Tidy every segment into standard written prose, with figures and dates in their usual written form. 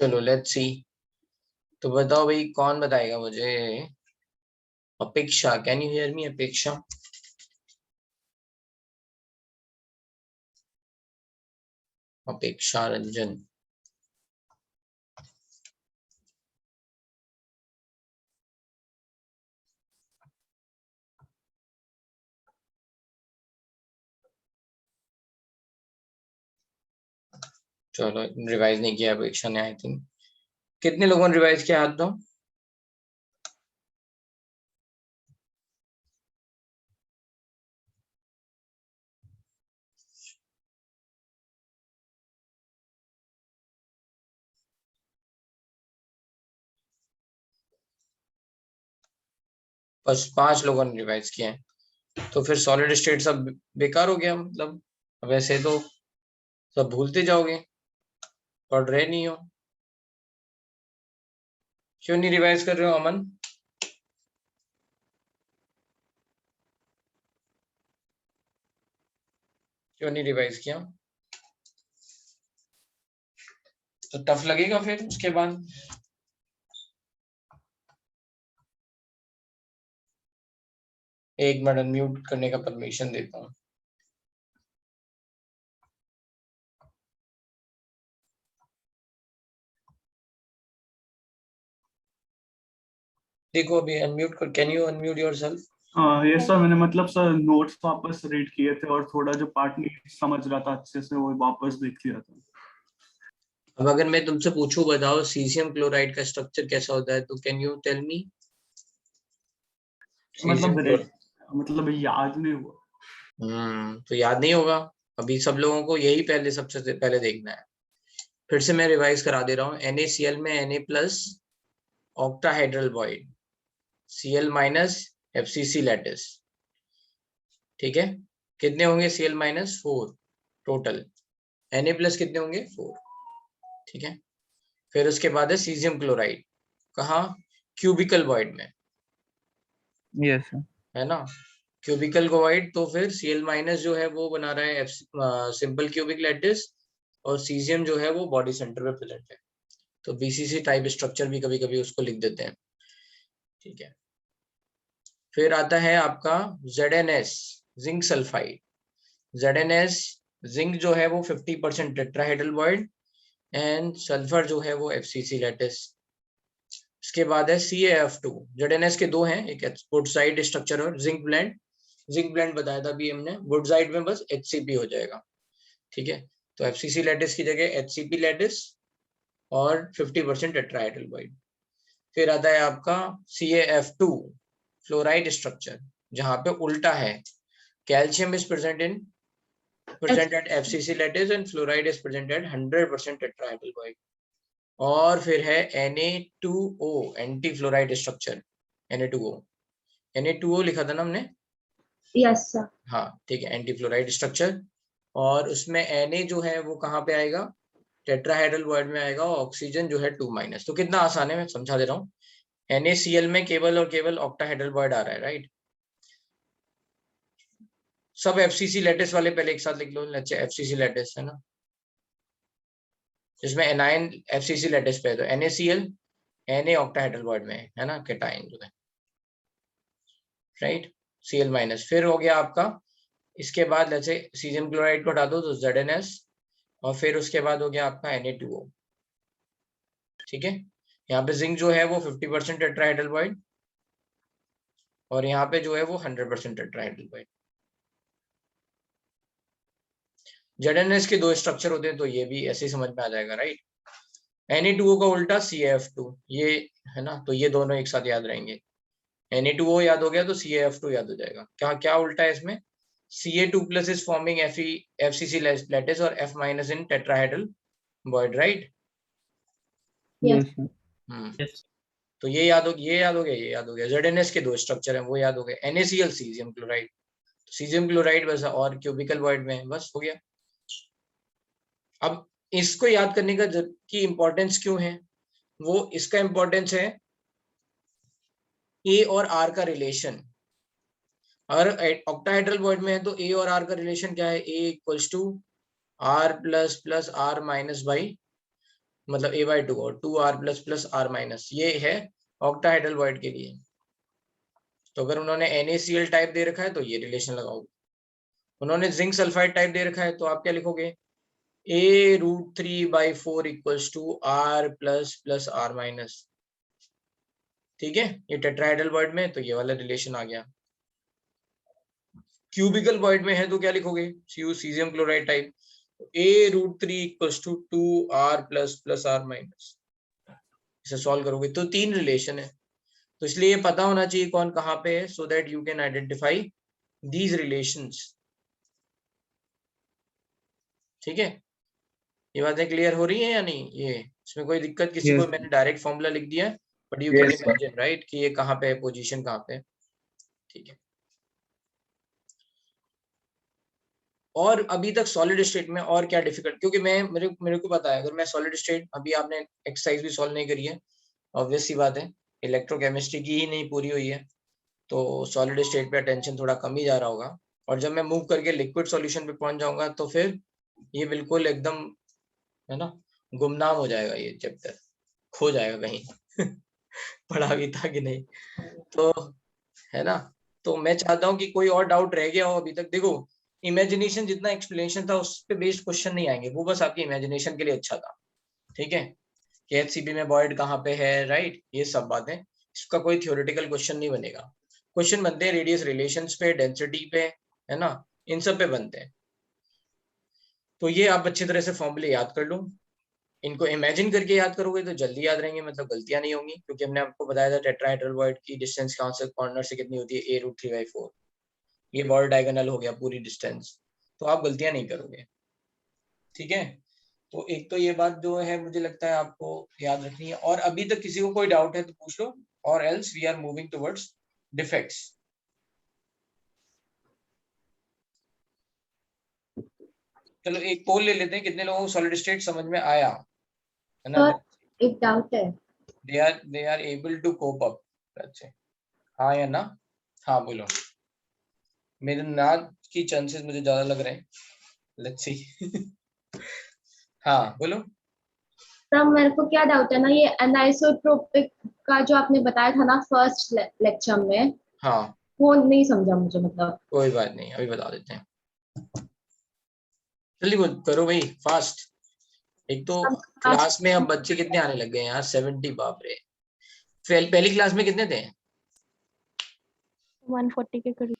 चलो let's see. तो बताओ भाई, कौन बताएगा मुझे? अपेक्षा, कैन यू हियर मी? अपेक्षा, अपेक्षा रंजन। चलो, रिवाइज नहीं किया अपेक्षा ने, आई थिंक। कितने लोगों ने रिवाइज किया, हाथ दो। बस 5 लोगों ने रिवाइज किया है। तो फिर सॉलिड स्टेट सब बेकार हो गया, मतलब वैसे तो सब भूलते जाओगे, पढ़ रहे नहीं हो। क्यों नहीं रिवाइज कर रहे हो अमन? क्यों नहीं रिवाइज किया? तो टफ लगेगा फिर उसके बाद। एक मिनट, अनम्यूट करने का परमिशन देता हूँ। देखो अभी अनम्यूट कर, कैन यू अनम्यूट योरसेल्फ? ये सर मैंने मतलब सर नोट्स वापस रीड किए थे और थोड़ा जो पार्ट नहीं समझ रहा था अच्छे से वो वापस देख लिया था। अब अगर मैं तुमसे पूछूं, बताओ सीशियम क्लोराइड का स्ट्रक्चर कैसा होता है, तो can you tell me? Caesium chloride. मतलब याद नहीं हुआ। तो याद नहीं होगा। अभी सब लोगों को यही पहले, सबसे पहले देखना है। फिर से मैं रिवाइज करा दे रहा हूँ। NaCl में Na plus octahedral void, Cl minus FCC lattice. ठीक है, कितने होंगे? Cl minus 4 total. Na plus कितने होंगे? 4। ठीक है, फिर उसके बाद है सीजियम क्लोराइड। कहाँ? क्यूबिकल वॉइड में, यस सर। है ना? क्यूबिकल वॉइड, तो फिर Cl माइनस जो है वो बना रहा है सिंपल क्यूबिक लैटिस, और सीजियम जो है वो बॉडी सेंटर पे प्रेजेंट है। तो BCC टाइप स्ट्रक्चर भी कभी कभी उसको लिख देते हैं। ठीक है, फिर आता है आपका ZnS, zinc sulphide. ZnS, zinc जो है वो 50% टेट्राहेड्रल बॉइड, एंड सल्फर जो है वो FCC लैटिस। इसके बाद है CaF2। ZnS के दो हैं, एक वुडसाइड स्ट्रक्चर और जिंक ब्लेंड। जिंक ब्लेंड बताया था अभी हमने। वुडसाइड में बस HCP हो जाएगा। ठीक है, तो FCC लैटिस की जगह HCP लैटिस और 50% टेट्राहेड्रल बॉइड। फिर आता है आपका CaF2, फ्लोराइड स्ट्रक्चर, जहां पे उल्टा है। Calcium is present at FCC lattice and fluoride is present at 100% tetrahedral bond. और फिर है Na2O, anti fluoride structure. Na2O लिखा था ना हमने? Yes sir. हाँ ठीक है, एंटी फ्लोराइड स्ट्रक्चर। और उसमें Na जो है वो कहाँ पे आएगा? टेट्राहेड्रल बॉन्ड में आएगा। ऑक्सीजन जो है 2-। तो कितना आसान है, मैं समझा दे रहा हूँ। NaCl में केवल और केवल ऑक्टाहेड्रल बॉन्ड आ रहा है, राइट? सब FCC लैटिस वाले पहले एक साथ लिख लो। अच्छा, FCC लैटिस है ना, जिसमें एनायन FCC लैटिस पे है, तो NaCl Na ऑक्टाहेड्रल बॉन्ड में है ना, केटाइन जो है, राइट? Cl minus. फिर हो गया आपका, इसके बाद जैसे सीजियम क्लोराइड को हटा दो तो ZnS, और फिर उसके बाद हो गया आपका Na2O। ठीक है, यहाँ पे जिंक जो है वो 50% टेट्राहेड्रल बॉन्ड, और यहाँ पे जो है वो 100% टेट्राहेड्रल बॉन्ड। ZnS के दो स्ट्रक्चर होते हैं, तो ये भी ऐसे ही समझ में आ जाएगा, राइट? Na2O का उल्टा CaF2, ये है ना, तो ये दोनों एक साथ याद रहेंगे। Na2O याद हो गया तो CaF2 याद हो जाएगा। क्या क्या उल्टा है इसमें? Ca2 plus is forming FCC lattice और F माइनस इन tetrahedral bond, right? Yes sir. तो ये याद हो गया, ये याद हो गया। ZnS के दो स्ट्रक्चर हैं, वो याद हो गए। NaCl, caesium chloride. Caesium chloride बस, और क्यूबिकल वॉइड में, बस हो गया। अब इसको याद करने का की इंपॉर्टेंस क्यों है? वो इसका इंपॉर्टेंस है A और R का रिलेशन। अगर ऑक्टाहेड्रल बॉन्ड में है तो A और R का रिलेशन क्या है? A equals to R plus plus R minus by मतलब a/2 और 2r plus plus r minus, ये है ऑक्टाहेड्रल वॉइड के लिए। तो अगर उन्होंने NaCl टाइप दे रखा है तो ये रिलेशन लगाओगे, उन्होंने जिंक सल्फाइड टाइप दे रखा है तो आप क्या लिखोगे, a√3/4 equals to r plus plus r minus. ठीक है, ये टेट्राहेड्रल वॉइड में तो ये वाला रिलेशन आ गया। क्यूबिकल वॉइड में है तो क्या लिखोगे, caesium chloride type, a√3 equals to 2r plus plus r minus. इसे सॉल्व करोगे तो 3 रिलेशन है, तो इसलिए ये पता होना चाहिए कौन कहाँ पे है, so that you can identify these relations. ठीक है, ये बातें क्लियर हो रही है या नहीं, ये इसमें कोई दिक्कत किसी Yes. को, मैंने डायरेक्ट फॉर्मूला लिख दिया, but you can imagine right कि ये कहाँ पे है, पोजीशन कहाँ पे है। ठीक है, और अभी तक सॉलिड स्टेट में और क्या डिफिकल्ट, क्योंकि मेरे को पता है अगर मैं सॉलिड स्टेट, अभी आपने एक्सरसाइज भी सॉल्व नहीं करी है, ऑब्वियस सी बात है, इलेक्ट्रोकेमिस्ट्री की ही नहीं पूरी हुई है, तो सॉलिड स्टेट पे अटेंशन थोड़ा कम ही जा रहा होगा, और जब मैं मूव करके लिक्विड सॉल्यूशन पे पहुंच जाऊंगा तो फिर ये बिल्कुल एकदम, है ना, गुमनाम हो जाएगा, ये चैप्टर खो जाएगा कहीं पढ़ा भी था कि नहीं, तो है ना। तो मैं चाहता हूँ कि कोई और डाउट रह गया हो अभी तक, देखो इमेजिनेशन जितना एक्सप्लेनेशन था उस पे बेस्ड क्वेश्चन नहीं आएंगे, वो बस आपकी इमेजिनेशन के लिए अच्छा था। ठीक है, कि HCP में वॉइड कहाँ पे है, राइट, ये सब बातें, इसका कोई थ्योरेटिकल क्वेश्चन नहीं बनेगा। क्वेश्चन बनते हैं रेडियस रिलेशंस पे, डेंसिटी पे, है ना, इन सब पे बनते हैं। तो ये आप अच्छी तरह से फॉर्मूले याद कर लो, इनको इमेजिन करके याद करोगे तो जल्दी याद रहेंगे, मतलब गलतियां नहीं होंगी, क्योंकि हमने आपको बताया था टेट्राहेड्रल वॉइड की डिस्टेंस कहाँ से कॉर्नर से कितनी होती है, a√3/4, ये बॉर्डर डायगोनल हो गया पूरी डिस्टेंस, तो आप गलतियां नहीं करोगे। ठीक है, तो एक तो ये बात जो है मुझे लगता है आपको याद रखनी है, और अभी तक किसी को कोई डाउट है तो पूछ लो, और else we are moving towards defects. चलो एक पोल ले लेते हैं, कितने लोगों को सॉलिड स्टेट समझ में आया, है ना, तो एक डाउट है, they are able to cope up, अच्छा हाँ या ना, हाँ बोलो, मेरे ना की चांसेस मुझे ज्यादा लग रहे हैं, लेट्स सी हाँ बोलो। तब मेरे को क्या डाउट है ना, ये एनाइसोट्रोपिक का जो आपने बताया था ना फर्स्ट लेक्चर में, हाँ वो नहीं समझा मुझे, मतलब कोई बात नहीं, अभी बता देते हैं, जल्दी करो भाई फास्ट। एक तो क्लास में अब बच्चे कितने आने लग गए यार, 70, बाप रे। पहली क्लास में कितने थे, 140 के करीब।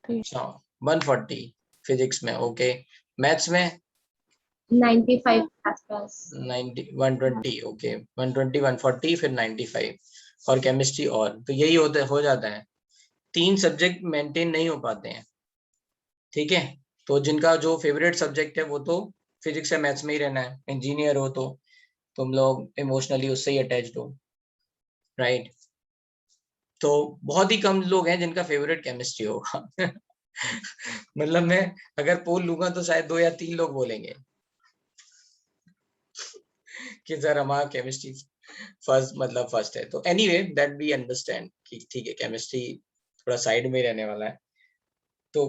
अच्छा 140 फिजिक्स में, ओके, मैथ्स में 95 के आसपास। 120, ओके 120 140 फिर 95, और केमिस्ट्री, और तो यही हो जाता है, 3 सब्जेक्ट मेंटेन नहीं हो पाते हैं। ठीक है, तो जिनका जो फेवरेट सब्जेक्ट है वो तो फिजिक्स या मैथ्स में ही रहना है, इंजीनियर हो तो तुम लोग इमोशनली उससे ही अटैच्ड हो, राइट, तो बहुत ही कम लोग हैं जिनका फेवरेट केमिस्ट्री होगा मतलब मैं अगर पोल लूंगा तो शायद 2 या 3 लोग बोलेंगे कि सर हमारा केमिस्ट्री फर्स्ट है, तो एनीवे दैट वी अंडरस्टैंड कि ठीक है केमिस्ट्री थोड़ा साइड में रहने वाला है। तो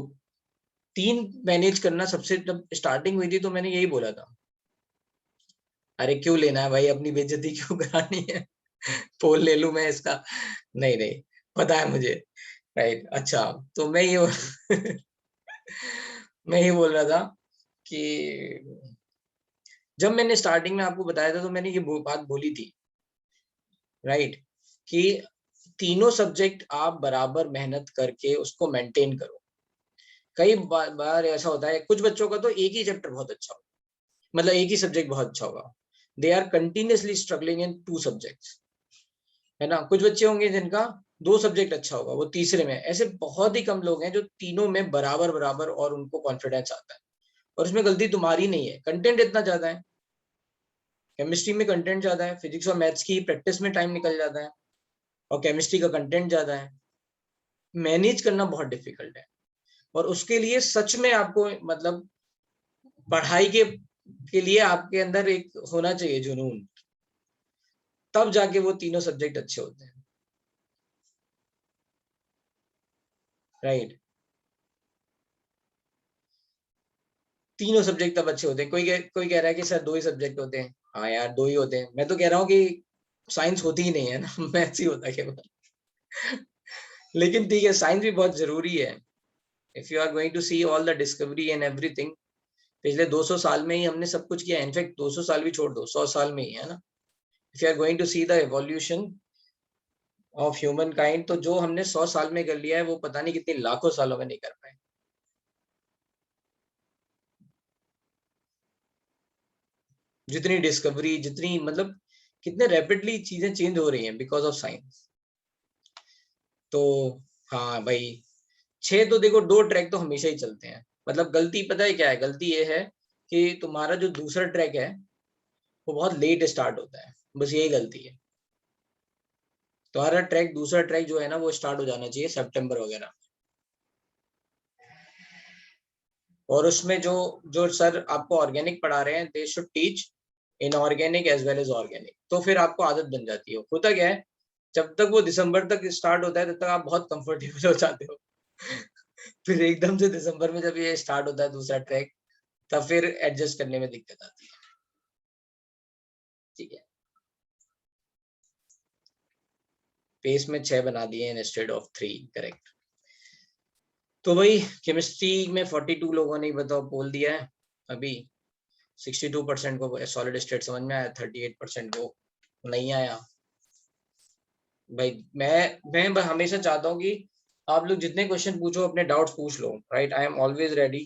3 मैनेज करना, सबसे जब स्टार्टिंग हुई थी तो मैंने यही बोला था, अरे क्यों लेना है भाई, अपनी बेइज्जती क्यों करानी है पोल ले लूं मैं इसका, नहीं नहीं पता है मुझे, राइट, अच्छा तो मैं ये मैं ये बोल रहा था कि जब मैंने स्टार्टिंग में आपको बताया था तो मैंने ये बात बोली थी, राइट, कि तीनों सब्जेक्ट आप बराबर मेहनत करके उसको मेंटेन करो। कई बार ऐसा होता है कुछ बच्चों का तो एक ही चैप्टर बहुत अच्छा होगा, मतलब एक ही सब्जेक्ट बहुत अच्छा होगा, they are continuously struggling in 2 subjects, है ना, कुछ बच्चे होंगे जिनका 2 सब्जेक्ट अच्छा होगा, वो तीसरे में, ऐसे बहुत ही कम लोग हैं जो तीनों में बराबर बराबर और उनको कॉन्फिडेंस आता है, और उसमें गलती तुम्हारी नहीं है, कंटेंट इतना ज्यादा है, केमिस्ट्री में कंटेंट ज्यादा है, फिजिक्स और मैथ्स की प्रैक्टिस में टाइम निकल जाता है, और केमिस्ट्री का कंटेंट ज्यादा है, मैनेज करना बहुत डिफिकल्ट है, और उसके लिए सच में आपको मतलब पढ़ाई के लिए आपके अंदर एक होना चाहिए जुनून, तब जाके वो तीनों सब्जेक्ट अच्छे होते हैं, राइट, तीनों सब्जेक्ट तब अच्छे होते हैं। कोई कह रहा है कि सर 2 ही सब्जेक्ट होते हैं, हाँ यार 2 ही होते हैं, मैं तो कह रहा हूँ कि साइंस होती ही नहीं है ना, मैथ्स ही होता है केवल। लेकिन ठीक है, साइंस भी बहुत जरूरी है। If you are going to see all the discovery and everything, पिछले 200 साल में ही हमने सब कुछ किया। इनफैक्ट 200 साल भी छोड़ दो, 100 साल में ही, है ना। If you are going to see the evolution of human kind, तो जो हमने 100 साल में कर लिया है वो पता नहीं कितने लाखों सालों में नहीं कर पाए। जितनी डिस्कवरी, जितनी मतलब कितने रैपिडली चीजें चेंज हो रही हैं बिकॉज ऑफ साइंस। तो हाँ भाई, 6 तो देखो, 2 ट्रैक तो हमेशा ही चलते हैं। मतलब गलती पता है क्या है? गलती ये है कि तुम्हारा जो दूसरा ट्रैक है वो बहुत लेट स्टार्ट होता है, बस यही गलती है। तुम्हारा ट्रैक, दूसरा ट्रैक जो है ना, वो स्टार्ट हो जाना चाहिए सितंबर वगैरह। और उसमें जो जो सर आपको ऑर्गेनिक पढ़ा रहे हैं, they should teach inorganic as well as organic. तो फिर आपको आदत बन जाती है। होता क्या है, जब तक वो दिसंबर तक स्टार्ट होता है तब तक आप बहुत कंफर्टेबल हो जाते हो। फिर एकदम से दिसंबर में जब ये स्टार्ट होता है दूसरा ट्रैक, तब फिर एडजस्ट करने में दिक्कत आती है। ठीक है, पेस में 6 बना दिए इंस्टेड ऑफ 3, करेक्ट। तो भाई केमिस्ट्री में 42 लोगों ने बताओ बोल दिया है अभी। 62% को सॉलिड स्टेट समझ में आया, 38% को नहीं आया। भाई मैं हमेशा चाहता हूँ कि आप लोग जितने क्वेश्चन पूछो, अपने डाउट्स पूछ लो, right. I am always ready.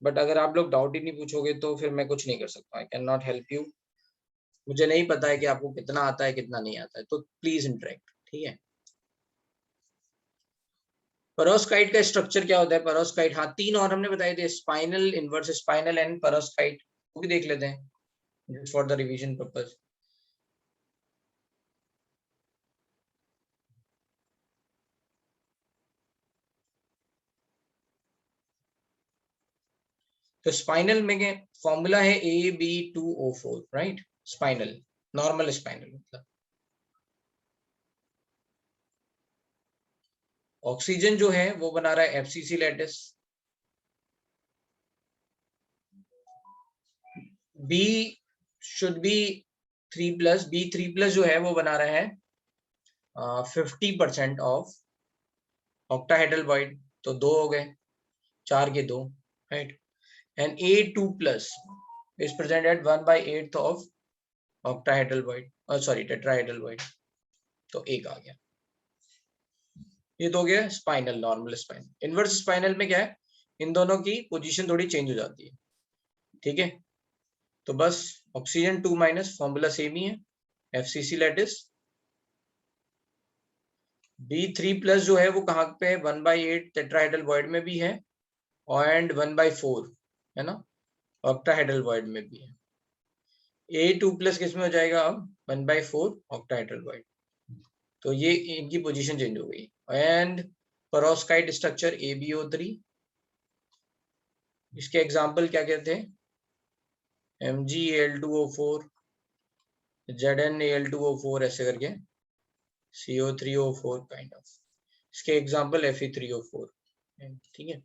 But अगर आप लोग डाउट ही नहीं पूछोगे तो फिर मैं कुछ नहीं कर सकता। I can not help you. मुझे नहीं पता है कि आपको कितना आता है कितना नहीं आता है, तो प्लीज इंटरेक्ट, ठीक है। पेरोस्काइट का स्ट्रक्चर क्या होता है? पेरोस्काइट, हाँ 3 और हमने बताए थे, स्पाइनल, इनवर्स स्पाइनल एंड पेरोस्काइट। वो भी देख लेते हैं just for the revision purpose. तो स्पाइनल में फॉर्मूला है AB2O4, right. Spinal, normal spinal मतलब। ऑक्सीजन जो है वो बना रहा है FCC lattice. B should be 3+, B3+ जो है वो बना रहा है 50% ऑफ ऑक्टाहेड्रल बॉन्ड। तो 2 हो गए, 4 के 2, right. And A2+ is present at 1/8 of octahedral void, sorry tetrahedral void। तो 1 आ गया। ये तो हो गया spinal, normal spinal. Inverse spinal में क्या है, इन दोनों की पोजीशन थोड़ी चेंज हो जाती है, ठीक है। तो बस ऑक्सीजन 2- फॉर्मूला सेम ही है, FCC लैटिस। B3+ जो है वो कहाँ पे है, 1/8 टेट्राहेड्रल void में भी है, एंड 1/4 है ना, ऑक्टाहेड्रल void में भी है। A2+ किस में हो जाएगा अब, 1/4 ऑक्टाहेड्रल void। तो ये इनकी पोजीशन चेंज हो गई। And perovskite structure AbO3। इसके एग्जांपल क्या क्या थे, MgAl2O4, ZnAl2O4 ऐसे करके, CO3O4 काइंड ऑफ। इसके एग्जांपल Fe3O4, ठीक है।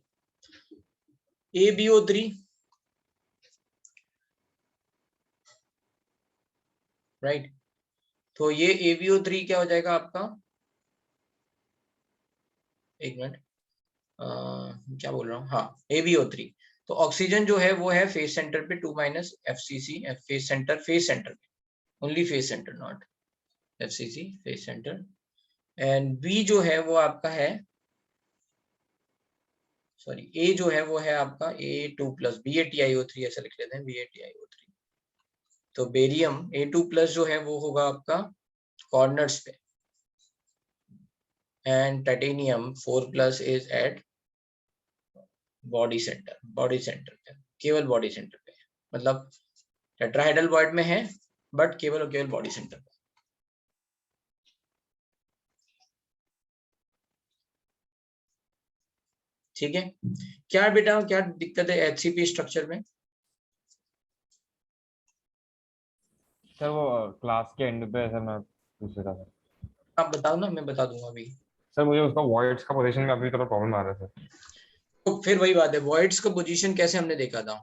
AbO3, right. तो ये AbO3 क्या हो जाएगा आपका, एक मिनट, क्या बोल रहा हूँ, हाँ AbO3। तो ऑक्सीजन जो है वो है फेस सेंटर पे 2- FCC, फेस सेंटर पे, only face centre, not FCC, face centre. And B जो है वो आपका है, सॉरी A जो है वो है आपका A2+, BaTiO3 ऐसा लिख लेते हैं, BaTiO3। तो बेरियम A2+ जो है वो होगा आपका कॉर्नर्स पे, and titanium 4+ is at body centre, पे, केवल बॉडी सेंटर पे, मतलब टेट्राहेड्रल बॉन्ड में है बट केवल और केवल बॉडी सेंटर पे। ठीक है, क्या बेटा, क्या दिक्कत है HCP स्ट्रक्चर में? सर वो क्लास के एंड पे सर मैं पूछ रहा था। आप बताओ ना, मैं बता दूंगा अभी। सर मुझे उसका वॉइड्स का पोजीशन में अभी थोड़ा प्रॉब्लम आ रहा है सर। तो फिर वही बात है, वॉइड्स का पोजीशन कैसे हमने देखा था,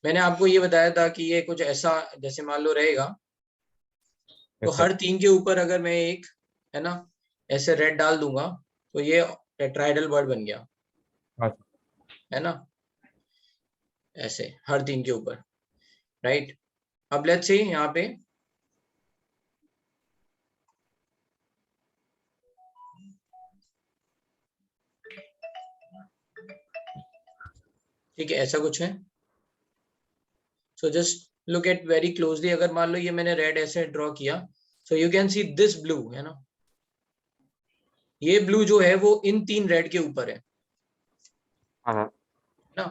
मैंने आपको ये बताया था कि ये कुछ ऐसा जैसे मान लो रहेगा, तो हर 3 के ऊपर अगर मैं एक है ना ऐसे रेड डाल दूंगा तो ये टेट्राहेड्रल वर्ड बन गया, है ना, ऐसे हर 3 के ऊपर, राइट। अब लेट्स सी यहाँ पे ठीक है, ऐसा कुछ है। So just look at very closely, अगर मान लो ये मैंने रेड ऐसे ड्रॉ किया, so you can see this blue, है ना, ये ब्लू जो है वो इन 3 रेड के ऊपर है ना।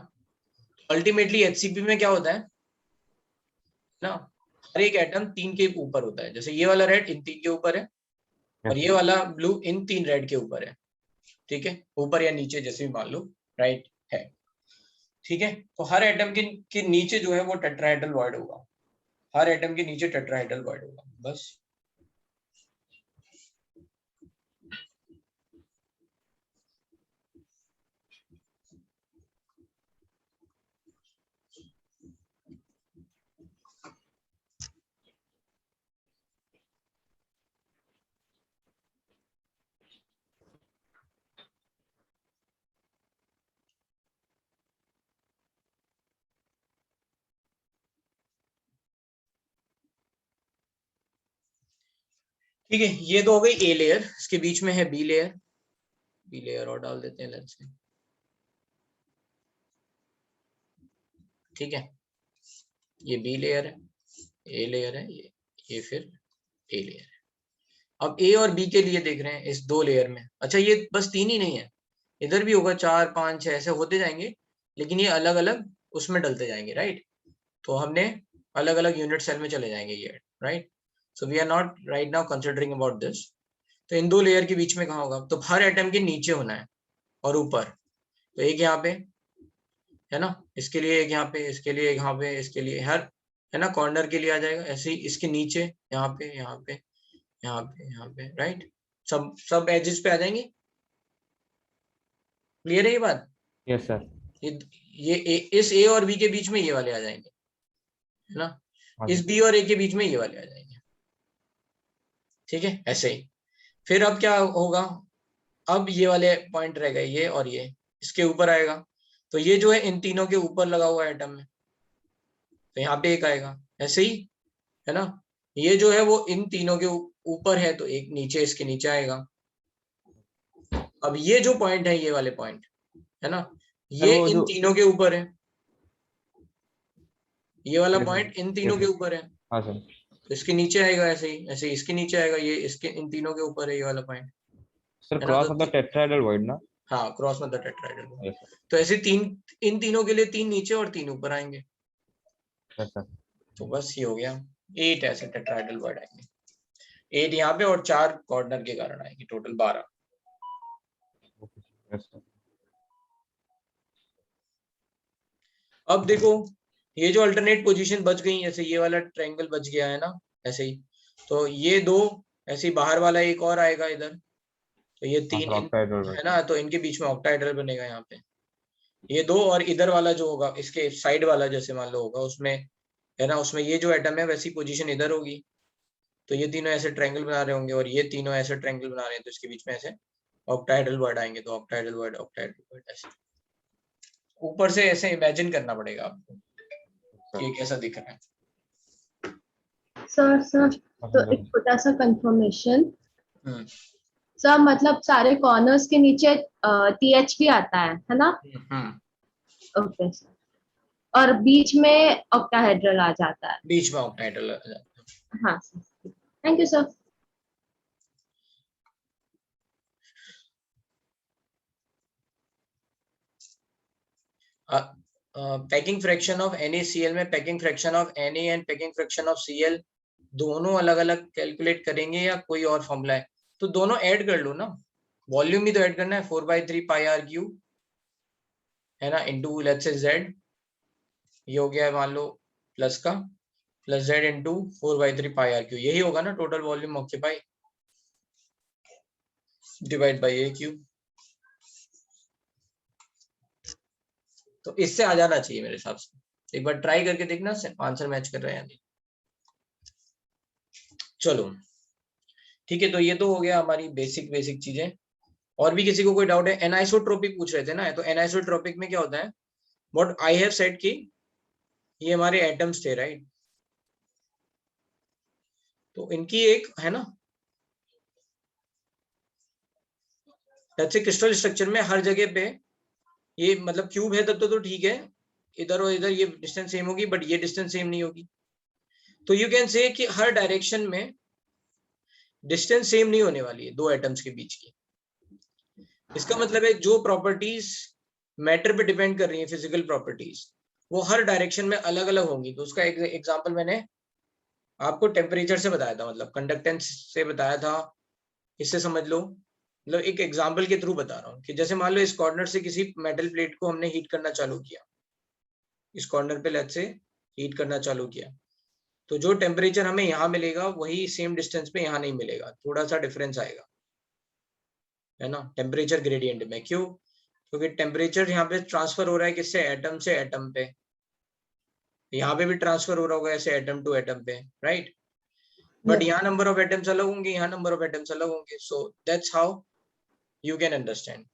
अल्टीमेटली एचसीपी में क्या होता है ना, हर एक एटम 3 के ऊपर होता है, जैसे ये वाला रेड इन 3 के ऊपर है और ये वाला ब्लू इन 3 रेड के ऊपर है, ठीक है, ऊपर या नीचे जैसे भी मान लो, राइट है, ठीक है। तो हर एटम के नीचे जो है वो टेट्राहेड्रल वर्ड होगा, हर एटम के नीचे टेट्राहेड्रल वर्ड होगा, बस। ठीक है, ये तो हो गई ए लेयर, इसके बीच में है बी लेयर, बी लेयर और डाल देते हैं लेंस में, ठीक है, ये बी लेयर है, ए लेयर है, ये फिर ए लेयर है। अब ए और बी के लिए देख रहे हैं इस 2 लेयर में, अच्छा ये बस 3 ही नहीं है, इधर भी होगा 4 5 6 ऐसे होते जाएंगे, लेकिन ये अलग अलग उसमें डलते जाएंगे, राइट। तो हमने अलग अलग यूनिट सेल में चले जाएंगे ये, right. So we are not right now considering about this. तो इन 2 लेयर के बीच में कहाँ होगा, तो हर एटम के नीचे होना है और ऊपर, तो एक यहाँ पे है ना, इसके लिए एक यहाँ पे, इसके लिए यहाँ पे, इसके लिए हर है ना कॉर्नर के लिए आ जाएगा, ऐसे ही इसके नीचे यहाँ पे यहाँ पे यहाँ पे यहाँ पे, राइट, सब एजेस पे आ जाएंगे। क्लियर है ये बात? Yes sir. इस ए और बी के बीच में ये वाले आ जाएंगे, है ना, इस बी और ए के बीच में ये वाले आ जाएंगे, ठीक है, ऐसे ही। फिर अब क्या होगा, अब ये वाले पॉइंट रह गए, ये और ये इसके ऊपर आएगा, तो ये जो है इन तीनों के ऊपर लगा हुआ एटम है, तो यहाँ पे एक आएगा, ऐसे ही, है ना। ये जो है वो इन तीनों के ऊपर है, तो एक नीचे इसके नीचे आएगा। अब ये जो पॉइंट है, ये वाले पॉइंट, है ना, ये इन तीनों के ऊपर है, ये वाला पॉइंट इन तीनों के ऊपर है, हाँ सर। तो इसके नीचे आएगा, ऐसे ही, ऐसे इसके नीचे आएगा, ये इसके इन तीनों के ऊपर है ये वाला पॉइंट, सर है ना। क्रॉस तो मतलब टेट्राहेड्रल वर्ड ना? हाँ, क्रॉस मतलब टेट्राहेड्रल। Yes sir. तो ऐसे इन तीनों के लिए 3 नीचे और 3 ऊपर आएंगे, यस सर। तो बस ये हो गया 8 ऐसे टेट्राहेड्रल वर्ड आएंगे, 8 यहाँ पे और 4 कॉर्नर के कारण आएंगे, टोटल 12। Yes sir. अब देखो ये जो अल्टरनेट पोजीशन बच गई, जैसे ये वाला ट्रायंगल बच गया है ना, ऐसे ही, तो ये 2 ऐसे ही, बाहर वाला एक और आएगा इधर, तो ये 3 है ना, तो इनके बीच में ऑक्टाहेड्रल बनेगा यहाँ पे, ये 2 और इधर वाला जो होगा इसके साइड वाला जैसे मान लो होगा उसमें, है ना, उसमें ये जो एटम है वैसी पोजीशन इधर होगी, तो ये तीनों ऐसे ट्रायंगल बना रहे होंगे और ये तीनों ऐसे ट्रायंगल बना रहे हैं, तो इसके बीच में ऐसे ऑक्टाहेड्रल वर्ड आएंगे, तो ऑक्टाहेड्रल वर्ड ऐसे ऊपर से ऐसे इमेजिन करना पड़ेगा आपको ये कैसा दिख रहा है। सर तो एक छोटा सा कंफर्मेशन, सर मतलब सारे कॉर्नर्स के नीचे TH भी आता है ना? ओके सर, और बीच में ऑक्टाहेड्रल आ जाता है? बीच में ऑक्टाहेड्रल आ जाता है, हाँ sir, thank you sir. Packing fraction of NaCl में packing fraction of Na and packing fraction of Cl दोनों अलग अलग कैलकुलेट करेंगे या कोई और फॉर्मूला है? तो दोनों ऐड कर लो ना, वॉल्यूम भी तो ऐड करना है, 4/3 πr3 है ना, इंटू लेट्स से z, ये हो गया मान लो प्लस का, प्लस z इंटू 4/3 πr3, यही होगा ना total volume occupy, divide by a cube. तो इससे आ जाना चाहिए मेरे हिसाब से, एक बार ट्राई करके देखना आंसर मैच कर रहा है या नहीं। चलो ठीक है, तो ये तो हो गया हमारी बेसिक चीजें। और भी किसी को कोई डाउट है? एनाइसोट्रोपिक पूछ रहे थे ना, तो एनाइसोट्रोपिक में क्या होता है, व्हाट आई हैव सेड कि ये हमारे एटम्स थे, राइट? तो इनकी एक है ना, जैसे क्रिस्टल स्ट्रक्चर में हर जगह पे ये मतलब क्यूब है तब तो ठीक है, इधर और इधर ये डिस्टेंस सेम होगी, बट ये डिस्टेंस सेम नहीं होगी। तो यू कैन से कि हर डायरेक्शन में डिस्टेंस सेम नहीं होने वाली है दो एटम्स के बीच की। इसका मतलब है जो प्रॉपर्टीज मैटर पे डिपेंड कर रही है, फिजिकल प्रॉपर्टीज, वो हर डायरेक्शन में अलग अलग होंगी। तो उसका एग्जांपल मैंने आपको टेम्परेचर से बताया था, मतलब कंडक्टेंस से बताया था, इससे समझ लो। मतलब एक एग्जांपल के थ्रू बता रहा हूँ कि जैसे मान लो इस कॉर्नर से किसी मेटल प्लेट को हमने हीट करना चालू किया, इस कॉर्नर पे लेट्स से हीट करना चालू किया, तो जो टेम्परेचर हमें यहाँ मिलेगा वही सेम डिस्टेंस पे यहाँ नहीं मिलेगा, थोड़ा सा डिफरेंस आएगा, है ना, टेम्परेचर ग्रेडियंट में। क्यों? क्योंकि टेम्परेचर यहाँ पे ट्रांसफर हो रहा है किससे, एटम से एटम पे। यहाँ पे भी ट्रांसफर हो रहा होगा ऐसे एटम टू एटम पे, राइट? बट यहाँ नंबर ऑफ एटम्स अलग होंगे, यहाँ नंबर ऑफ एटम्स अलग होंगे। So that's how you can understand.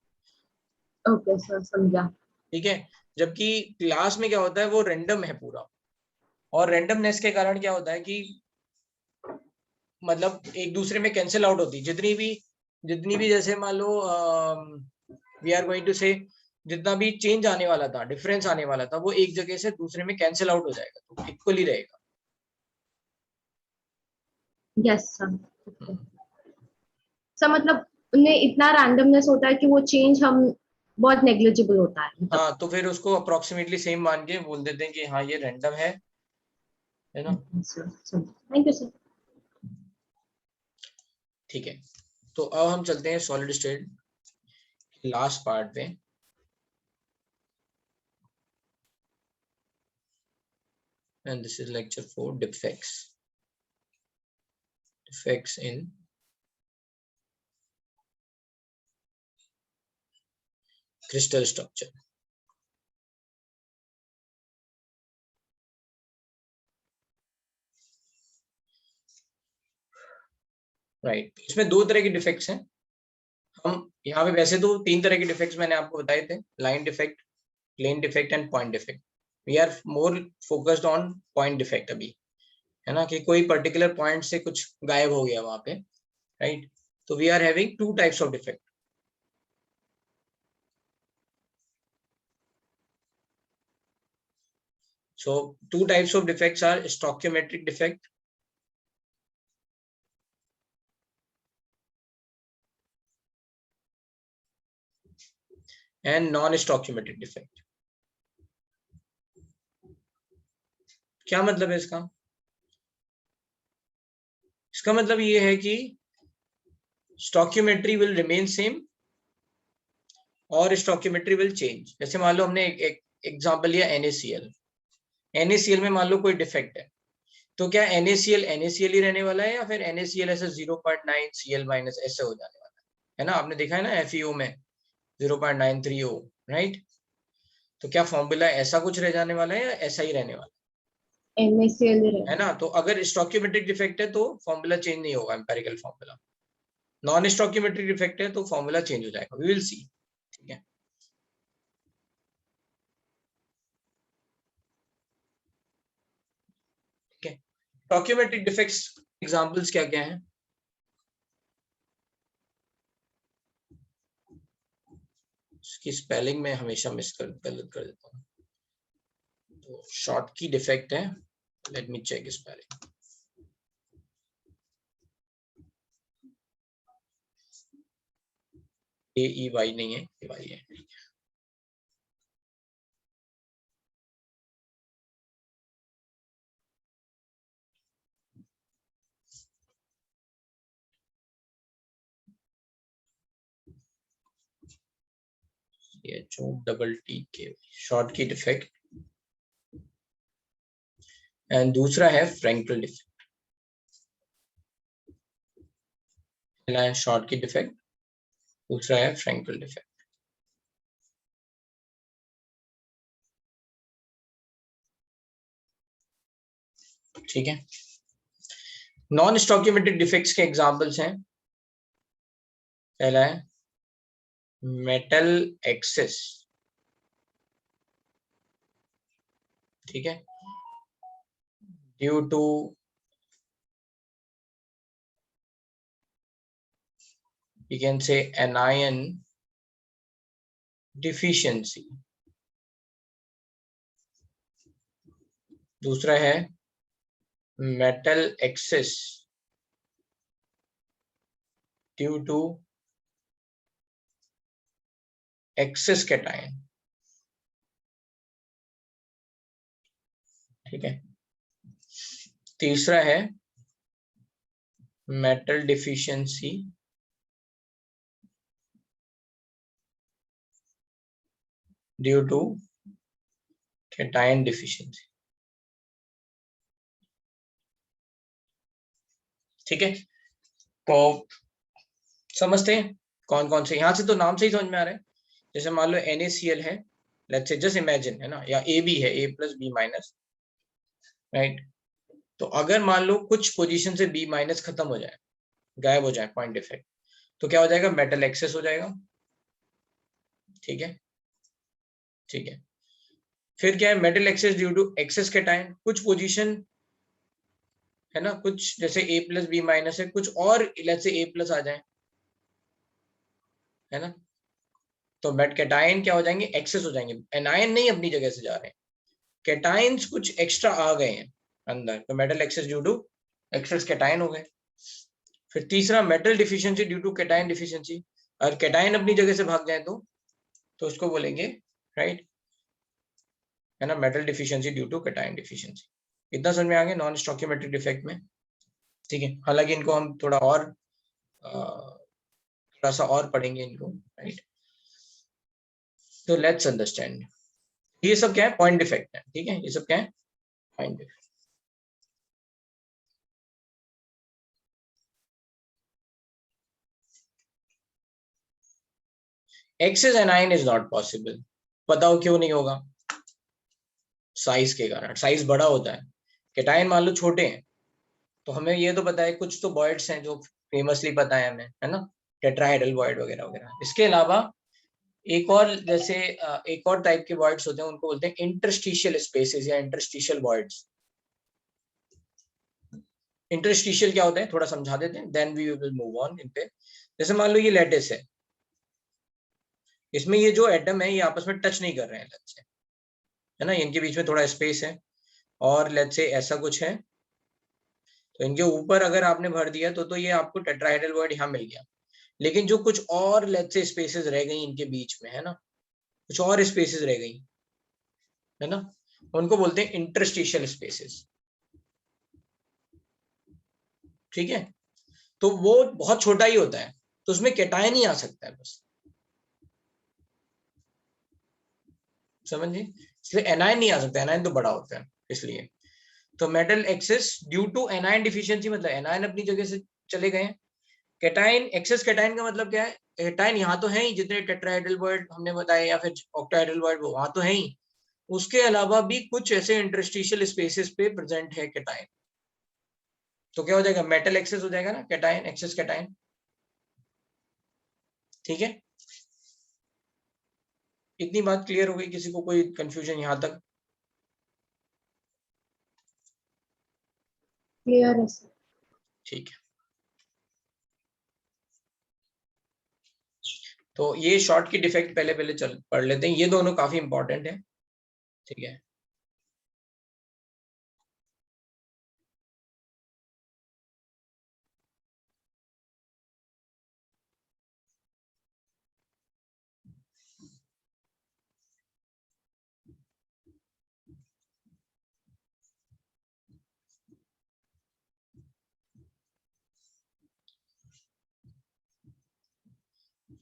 Okay sir, समझा। ठीक है, जबकि क्लास में क्या होता है, वो रैंडम है पूरा, और रैंडमनेस के कारण क्या होता है कि मतलब एक दूसरे में कैंसिल आउट होती है, जितनी भी जैसे मान लो वी आर गोइंग टू से जितना भी चेंज आने वाला था, डिफरेंस आने वाला था, वो एक जगह से दूसरे में कैंसिल आउट हो जाएगा, तो इक्वली रहेगा। Yes sir. सर मतलब उनमें इतना रैंडमनेस होता है कि वो चेंज हम बहुत नेग्लिजिबल होता है। हाँ, तो फिर उसको अप्रोक्सीमेटली सेम मान के बोल देते हैं कि हाँ ये रैंडम है ना। Thank you sir. ठीक है, तो अब हम चलते हैं सॉलिड स्टेट लास्ट पार्ट पे। And this is lecture 4, defects in crystal structure. Right, इसमें दो तरह के डिफेक्ट्स हैं। हम यहाँ पे वैसे तो तीन तरह के डिफेक्ट्स मैंने आपको बताए थे, line defect, plane defect and point defect. We are more focused on point defect अभी, है ना, कि कोई पर्टिकुलर पॉइंट से कुछ गायब हो गया वहां पे, राइट? तो we are having two types of defect. So two types of defects are stoichiometric defect and non-stoichiometric defect. क्या मतलब है इसका? इसका मतलब ये है कि stoichiometry will remain same और stoichiometry will change। जैसे मान लो हमने एक एग्जांपल लिया NaCl। NaCl में मान लो कोई डिफेक्ट है, तो क्या NaCl ही रहने वाला है या फिर NaCl ऐसे 0.9 Cl माइनस ऐसे हो जाने वाला है ना? आपने देखा है ना FeO में 0.93O, राइट? तो क्या फॉर्मूला ऐसा कुछ रह जाने वाला है या ऐसा ही रहने वाला है ना? तो अगर स्टोइकियोमेट्रिक डिफेक्ट है तो फॉर्मूला चेंज नहीं होगा, empirical formula. Non stoichiometric defect है तो फॉर्मूला चेंज हो जाएगा, वी विल सी। ठीक है, ठीक है। स्टोइकियोमेट्रिक डिफेक्ट्स एग्जांपल्स क्या क्या हैं? इसकी स्पेलिंग में हमेशा गलत कर देता हूँ। तो शॉर्ट की डिफेक्ट है, let me check spelling. AEY नहीं है, AY है। HOTTK Schottky defect, and दूसरा है फ्रैंकल डिफेक्ट। पहला है शॉर्ट की डिफेक्ट, दूसरा है फ्रैंकल डिफेक्ट। ठीक है। नॉन स्टोइकियोमेट्रिक डिफेक्ट्स के एग्जांपल्स हैं, पहला है मेटल एक्सेस, ठीक है, due to you can say anion deficiency। दूसरा है metal excess due to excess cation, ठीक है। तीसरा है metal deficiency due to cation deficiency, ठीक है। तो समझते हैं कौन कौन से, यहां से तो नाम से ही समझ में आ रहा है। जैसे मान लो NaCl है, लेट्स से जस्ट इमेजिन, है ना, या AB है, A+B-, राइट। तो अगर मान लो कुछ पोजीशन से B- खत्म हो जाए, गायब हो जाए, पॉइंट डिफेक्ट, तो क्या हो जाएगा, मेटल एक्सेस हो जाएगा, ठीक है, ठीक है। फिर क्या है, metal excess due to excess cation, कुछ पोजीशन है ना, कुछ जैसे A+B- है, कुछ और लेट्स से A+ आ जाए, है ना, तो मेट कैटायन क्या हो जाएंगे, एक्सेस हो जाएंगे, एनायन नहीं अपनी जगह से जा रहे हैं, कैटायंस कुछ एक्स्ट्रा आ गए हैं अंदर, तो metal excess due to excess cation हो गए। फिर तीसरा metal deficiency due to cation deficiency, अगर कैटायन अपनी जगह से भाग जाए तो उसको बोलेंगे, राइट, है ना, metal deficiency due to cation deficiency. इतना समझ में आ गया नॉन स्टोइकियोमेट्रिक डिफेक्ट में, ठीक है। हालांकि इनको हम थोड़ा सा और पढ़ेंगे इनको, राइट। तो लेट्स अंडरस्टैंड, ये सब क्या है, पॉइंट डिफेक्ट है, ठीक है, ये सब क्या है, point defect. Excess anion is not possible, बताओ क्यों नहीं होगा, साइज के कारण, साइज बड़ा होता है, कैटायन मान लो छोटे हैं, तो हमें ये तो पता है, कुछ तो बॉयड्स हैं जो फेमसली पता है हमें, है ना, टेट्राहेड्रल बॉयड वगैरह वगैरह। इसके अलावा एक और जैसे एक और टाइप के बॉयड्स होते हैं, उनको बोलते हैं इंटरस्टिशियल स्पेसेस या इंटरस्टिशियल बॉयड्स। इंटरस्टिशियल क्या होता है, थोड़ा समझा देते हैं, then we will move on इन पे। जैसे मान लो ये लैटिस है, इसमें ये जो एटम है ये आपस में टच नहीं कर रहे हैं, लेट्स से, है ना, इनके बीच में थोड़ा स्पेस है, और लेट्स से ऐसा कुछ है, तो इनके ऊपर अगर आपने भर दिया तो ये आपको टेट्राहेड्रल बॉयड यहाँ मिल गया। लेकिन जो कुछ और लेट्स से स्पेसेस रह गई इनके बीच में, है ना, कुछ और स्पेसेस रह गई, है ना, उनको बोलते हैं इंटरस्टिशियल स्पेसेस, ठीक है। तो वो बहुत छोटा ही होता है, तो उसमें कैटायन ही आ सकता है बस, समझिए, इसलिए एनायन नहीं आ सकता, एनायन तो बड़ा होता है इसलिए। तो metal excess due to anion deficiency, मतलब एनायन अपनी जगह से चले गए हैं। कैटायन, एक्सेस कैटायन का मतलब क्या है, कैटायन यहाँ तो है ही, जितने टेट्राहेड्रल बॉयड हमने बताए या फिर ऑक्टाहेड्रल बॉयड वो वहां तो है ही, उसके अलावा भी कुछ ऐसे इंटरस्टिशियल स्पेसेस पे प्रेजेंट है कैटायन, तो क्या हो जाएगा, मेटल एक्सेस हो जाएगा ना, कैटायन एक्सेस कैटायन, ठीक है। इतनी बात क्लियर हो गई, किसी को कोई कंफ्यूजन यहाँ तक? क्लियर है सर। ठीक है, तो ये शॉर्ट की डिफेक्ट पहले पहले चल पढ़ लेते हैं, ये दोनों काफी इंपॉर्टेंट है, ठीक है।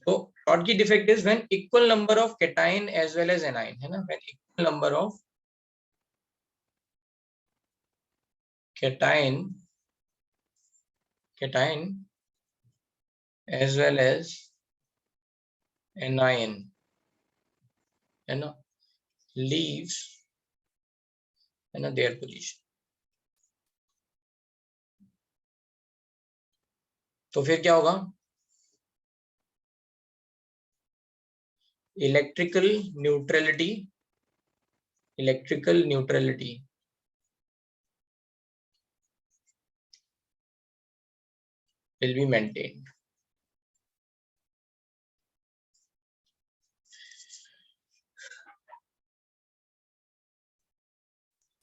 तो Schottky defect is when equal number of cation as well as anion, है ना, when equal number of cation as well as anion, है ना, लीव्स, है ना, देयर पोजीशन। तो फिर क्या होगा, electrical neutrality will be maintained.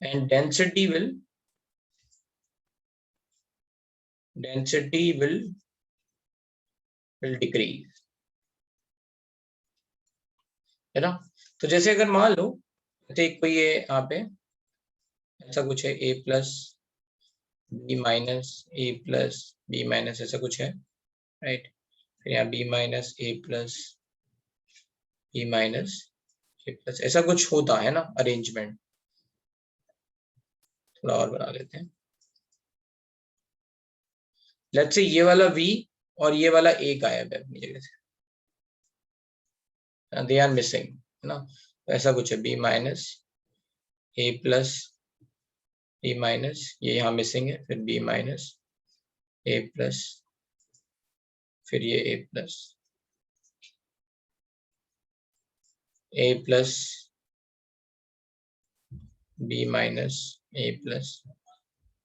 And density will decrease, है ना। तो जैसे अगर मान लो कोई ये यहाँ पे ऐसा कुछ है a plus b minus a plus b minus ऐसा कुछ है, राइट। फिर यहाँ b minus a plus b minus a plus ऐसा कुछ होता है ना अरेंजमेंट। थोड़ा और बना लेते हैं। लेट्स से ये वाला v और ये वाला a गायब है अपनी जगह से, दे आर मिसिंग, है ना। तो ऐसा कुछ है b minus a plus b minus, ये यहाँ मिसिंग है, फिर b माइनस a प्लस, फिर ये a plus b minus a plus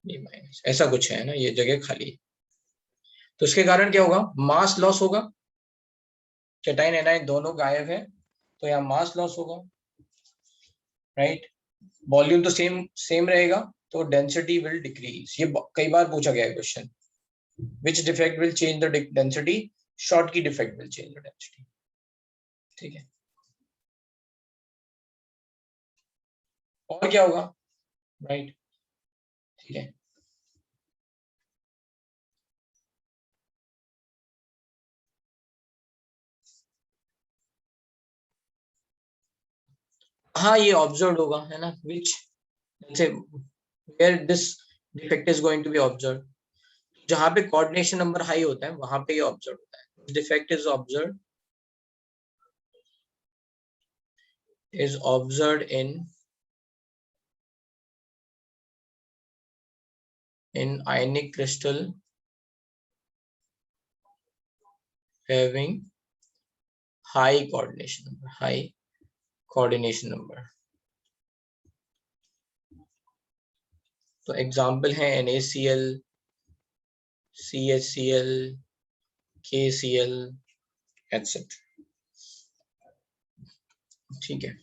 b minus, ऐसा कुछ है ना, ये जगह खाली है। तो इसके कारण क्या होगा, मास लॉस होगा, कैटाइन एनाइन दोनों गायब है, तो यहाँ मास लॉस होगा, राइट। वॉल्यूम तो सेम रहेगा, तो डेंसिटी विल डिक्रीज। ये कई बार पूछा गया है question, which defect will change the density, Schottky defect will change the density, ठीक है। और क्या होगा, राइट, ठीक है। हाँ ये ऑब्जर्व होगा, है ना, विच से where this defect is going to be observe, जहां पे कोऑर्डिनेशन नंबर हाई होता है वहां पे ये ऑब्जर्व होता है। Defect is observed in ionic crystal having high coordination number, तो एग्जाम्पल है NaCl, CHCl, KCl etc, ठीक है।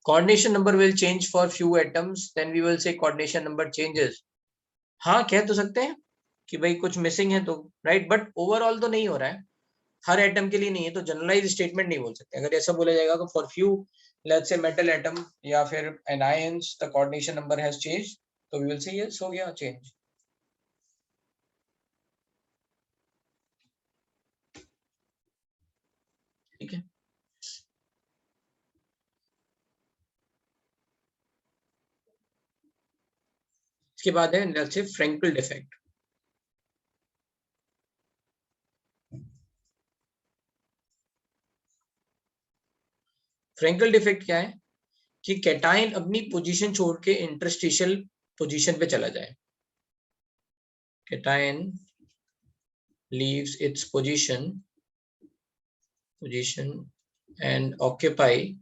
coordination number will change for few atoms, then we will say coordination number changes। हाँ कह तो सकते हैं कि भाई कुछ मिसिंग है तो, राइट, बट ओवरऑल तो नहीं हो रहा है, हर एटम के लिए नहीं है, तो जनरलाइज स्टेटमेंट नहीं बोल सकते। अगर ऐसा बोला जाएगा कि for few let's say metal atom या फिर anions the coordination number has change, तो वी विल से यस हो गया चेंज, ठीक है। इसके बाद है let's say Frenkel defect. Frenkel defect क्या है कि कैटायन अपनी पोजीशन छोड़ के इंटरस्टिशियल पोजीशन पे चला जाए। Cation leaves its position and occupy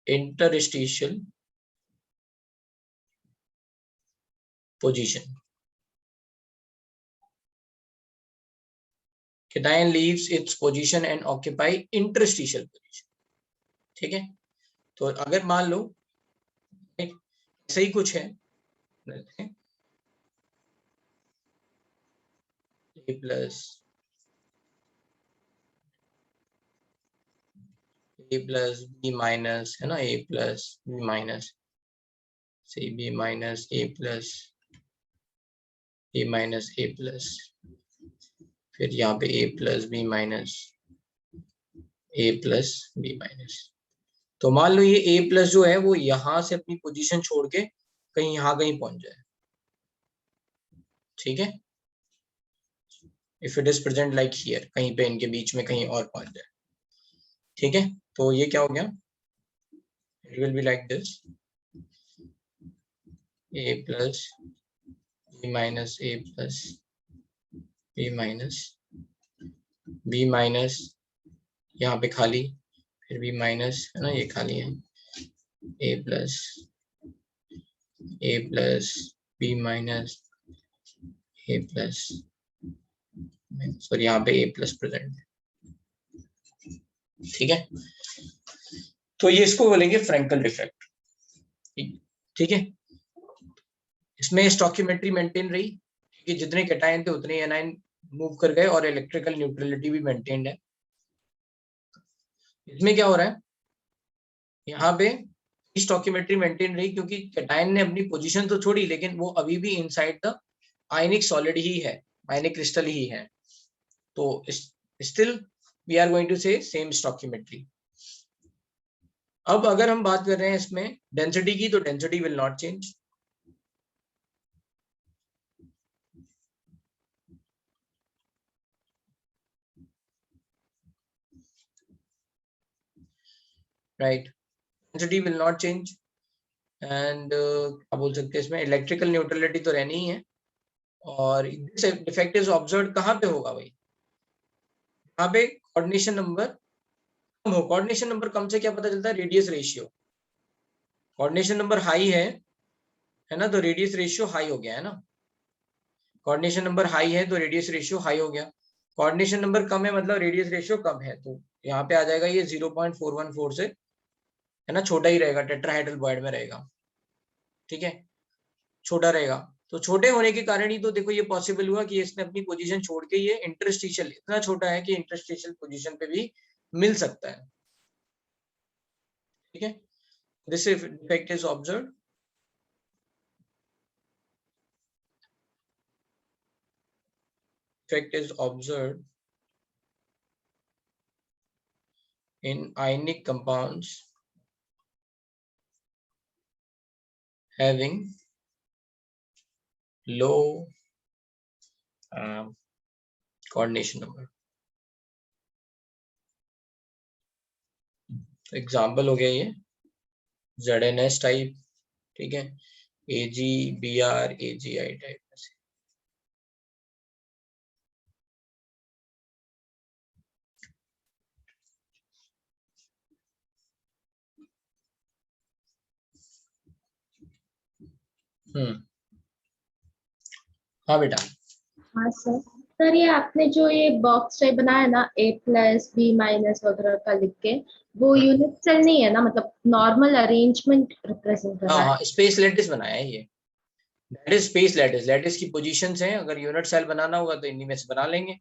interstitial position। Cation leaves its position and occupy interstitial position, ठीक है। तो अगर मान लो ऐसा ही कुछ है, A प्लस B माइनस, है ना, A प्लस B माइनस, से B minus A plus A minus A plus, फिर यहाँ पे A plus B minus A plus B minus. तो मान लो ये A प्लस जो है वो यहाँ से अपनी पोजीशन छोड़ के कहीं यहाँ कहीं पहुंच जाए, ठीक है। If it is present like here, कहीं पे इनके बीच में कहीं और पहुंच जाए, ठीक है। तो ये क्या हो गया, it will be like this, a plus b minus a plus b minus b minus यहाँ पे खाली, फिर b माइनस है ना, ये खाली है, a plus b minus a plus, sorry यहाँ पे a प्लस प्रेजेंट है, ठीक है। तो ये इसको बोलेंगे फ्रैंकल डिफेक्ट, ठीक है। इसमें स्टॉकियोमेट्री मेंटेन रही कि जितने कैटायन थे उतने एनायन मूव कर गए और इलेक्ट्रिकल न्यूट्रलिटी भी मेंटेन्ड है। इसमें क्या हो रहा है, यहाँ पे स्टॉकियोमेट्री मेंटेन रही क्योंकि कैटायन ने अपनी पोजीशन तो छोड़ी लेकिन वो अभी भी इनसाइड द आयनिक सॉलिड ही है, आयनिक क्रिस्टल ही है, तो still we are going to say same stoichiometry. अब अगर हम बात कर रहे हैं इसमें डेंसिटी की, तो density will not change, right, density will not change and क्या बोल सकते हैं, इसमें इलेक्ट्रिकल न्यूट्रलिटी तो रहनी ही है। और दिस डिफेक्ट इज ऑब्जर्व्ड कहाँ पे होगा भाई, यहाँ पे कोऑर्डिनेशन नंबर कम हो। कोऑर्डिनेशन नंबर कम से क्या पता चलता है, radius ratio, coordination number high है ना, तो रेडियस रेशियो हाई हो गया है ना, कोऑर्डिनेशन नंबर हाई है तो रेडियस रेशियो हाई हो गया, कोऑर्डिनेशन नंबर कम है मतलब रेडियस रेशियो कम है, तो यहाँ पे आ जाएगा ये 0.414 से, है ना, छोटा ही रहेगा, टेट्राहेड्रल बॉयड में रहेगा, ठीक है, छोटा रहेगा। तो छोटे होने के कारण ही तो देखो ये पॉसिबल हुआ कि इसने अपनी पोजीशन छोड़ के ये इंटरस्टिशियल, इतना छोटा है कि इंटरस्टिशियल पोजीशन पे भी मिल सकता है, ठीक है। This defect is observed, effect is observed in ionic compounds having low coordination number. Example हो गया ये ZNS टाइप, ठीक है, AgBr AgI टाइप। हाँ बेटा। हाँ सर ये आपने जो ये बॉक्स टाइप बनाया ना A प्लस B माइनस वगैरह का लिख के, वो यूनिट सेल नहीं है ना, मतलब नॉर्मल अरेंजमेंट रिप्रेजेंट कर रहा है। हाँ, स्पेस लैटिस बनाया है ये, that is space lattice, lattice की पोजीशंस हैं, अगर यूनिट सेल बनाना होगा तो इन्हीं में से बना लेंगे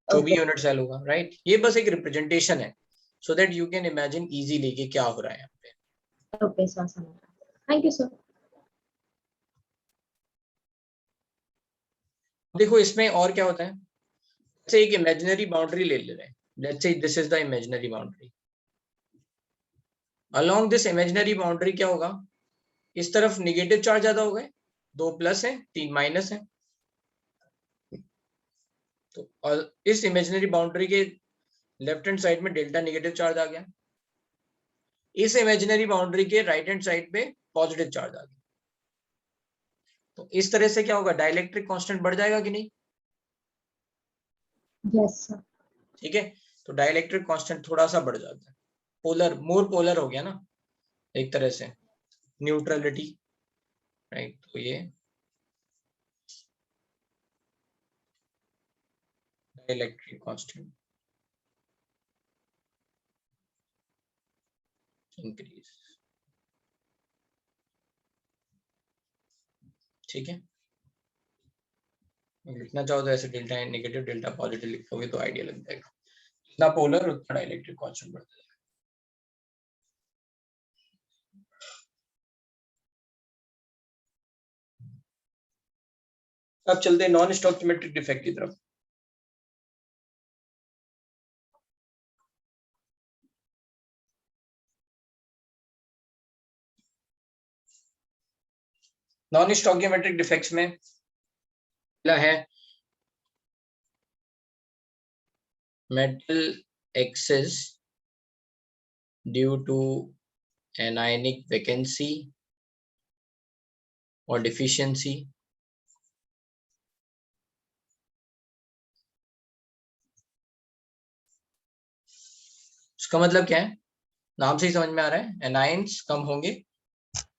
जो भी यूनिट सेल होगा, राइट। ये बस एक रिप्रेजेंटेशन है so that you can imagine easily कि क्या हो रहा है यहाँ पे। Okay sir, thank you sir. देखो इसमें और क्या होता है, जैसे एक इमेजिनरी बाउंड्री ले रहे हैं, let's say this is the imaginary boundary, along this imaginary boundary क्या होगा, इस तरफ नेगेटिव चार्ज ज्यादा हो गए, 2 प्लस है 3 माइनस है, तो और इस इमेजिनरी बाउंड्री के लेफ्ट हैंड साइड में डेल्टा नेगेटिव चार्ज आ गया, इस इमेजिनरी बाउंड्री के राइट हैंड साइड पे पॉजिटिव चार्ज आ गया, तो इस तरह से क्या होगा, डाइलेक्ट्रिक कांस्टेंट बढ़ जाएगा कि नहीं? Yes sir. ठीक है, तो डाइलेक्ट्रिक कांस्टेंट थोड़ा सा बढ़ जाता है, पोलर, मोर पोलर हो गया ना एक तरह से, न्यूट्रलिटी, राइट। तो ये डाइलेक्ट्रिक कांस्टेंट इंक्रीज, ठीक है। लिखना चाहो तो ऐसे डेल्टा नेगेटिव डेल्टा पॉजिटिव लिखोगे तो आइडिया लग जाएगा, जितना पोलर उतना डाइलेक्ट्रिक कांस्टेंट बढ़ता है। अब चलते हैं नॉन स्टोइकियोमेट्रिक डिफेक्ट की तरफ। नॉन स्टोइकियोमेट्रिक डिफेक्ट्स में पहला है metal excess due to anionic vacancy और डिफिशियंसी। उसका मतलब क्या है, नाम से ही समझ में आ रहा है, एनायंस कम होंगे,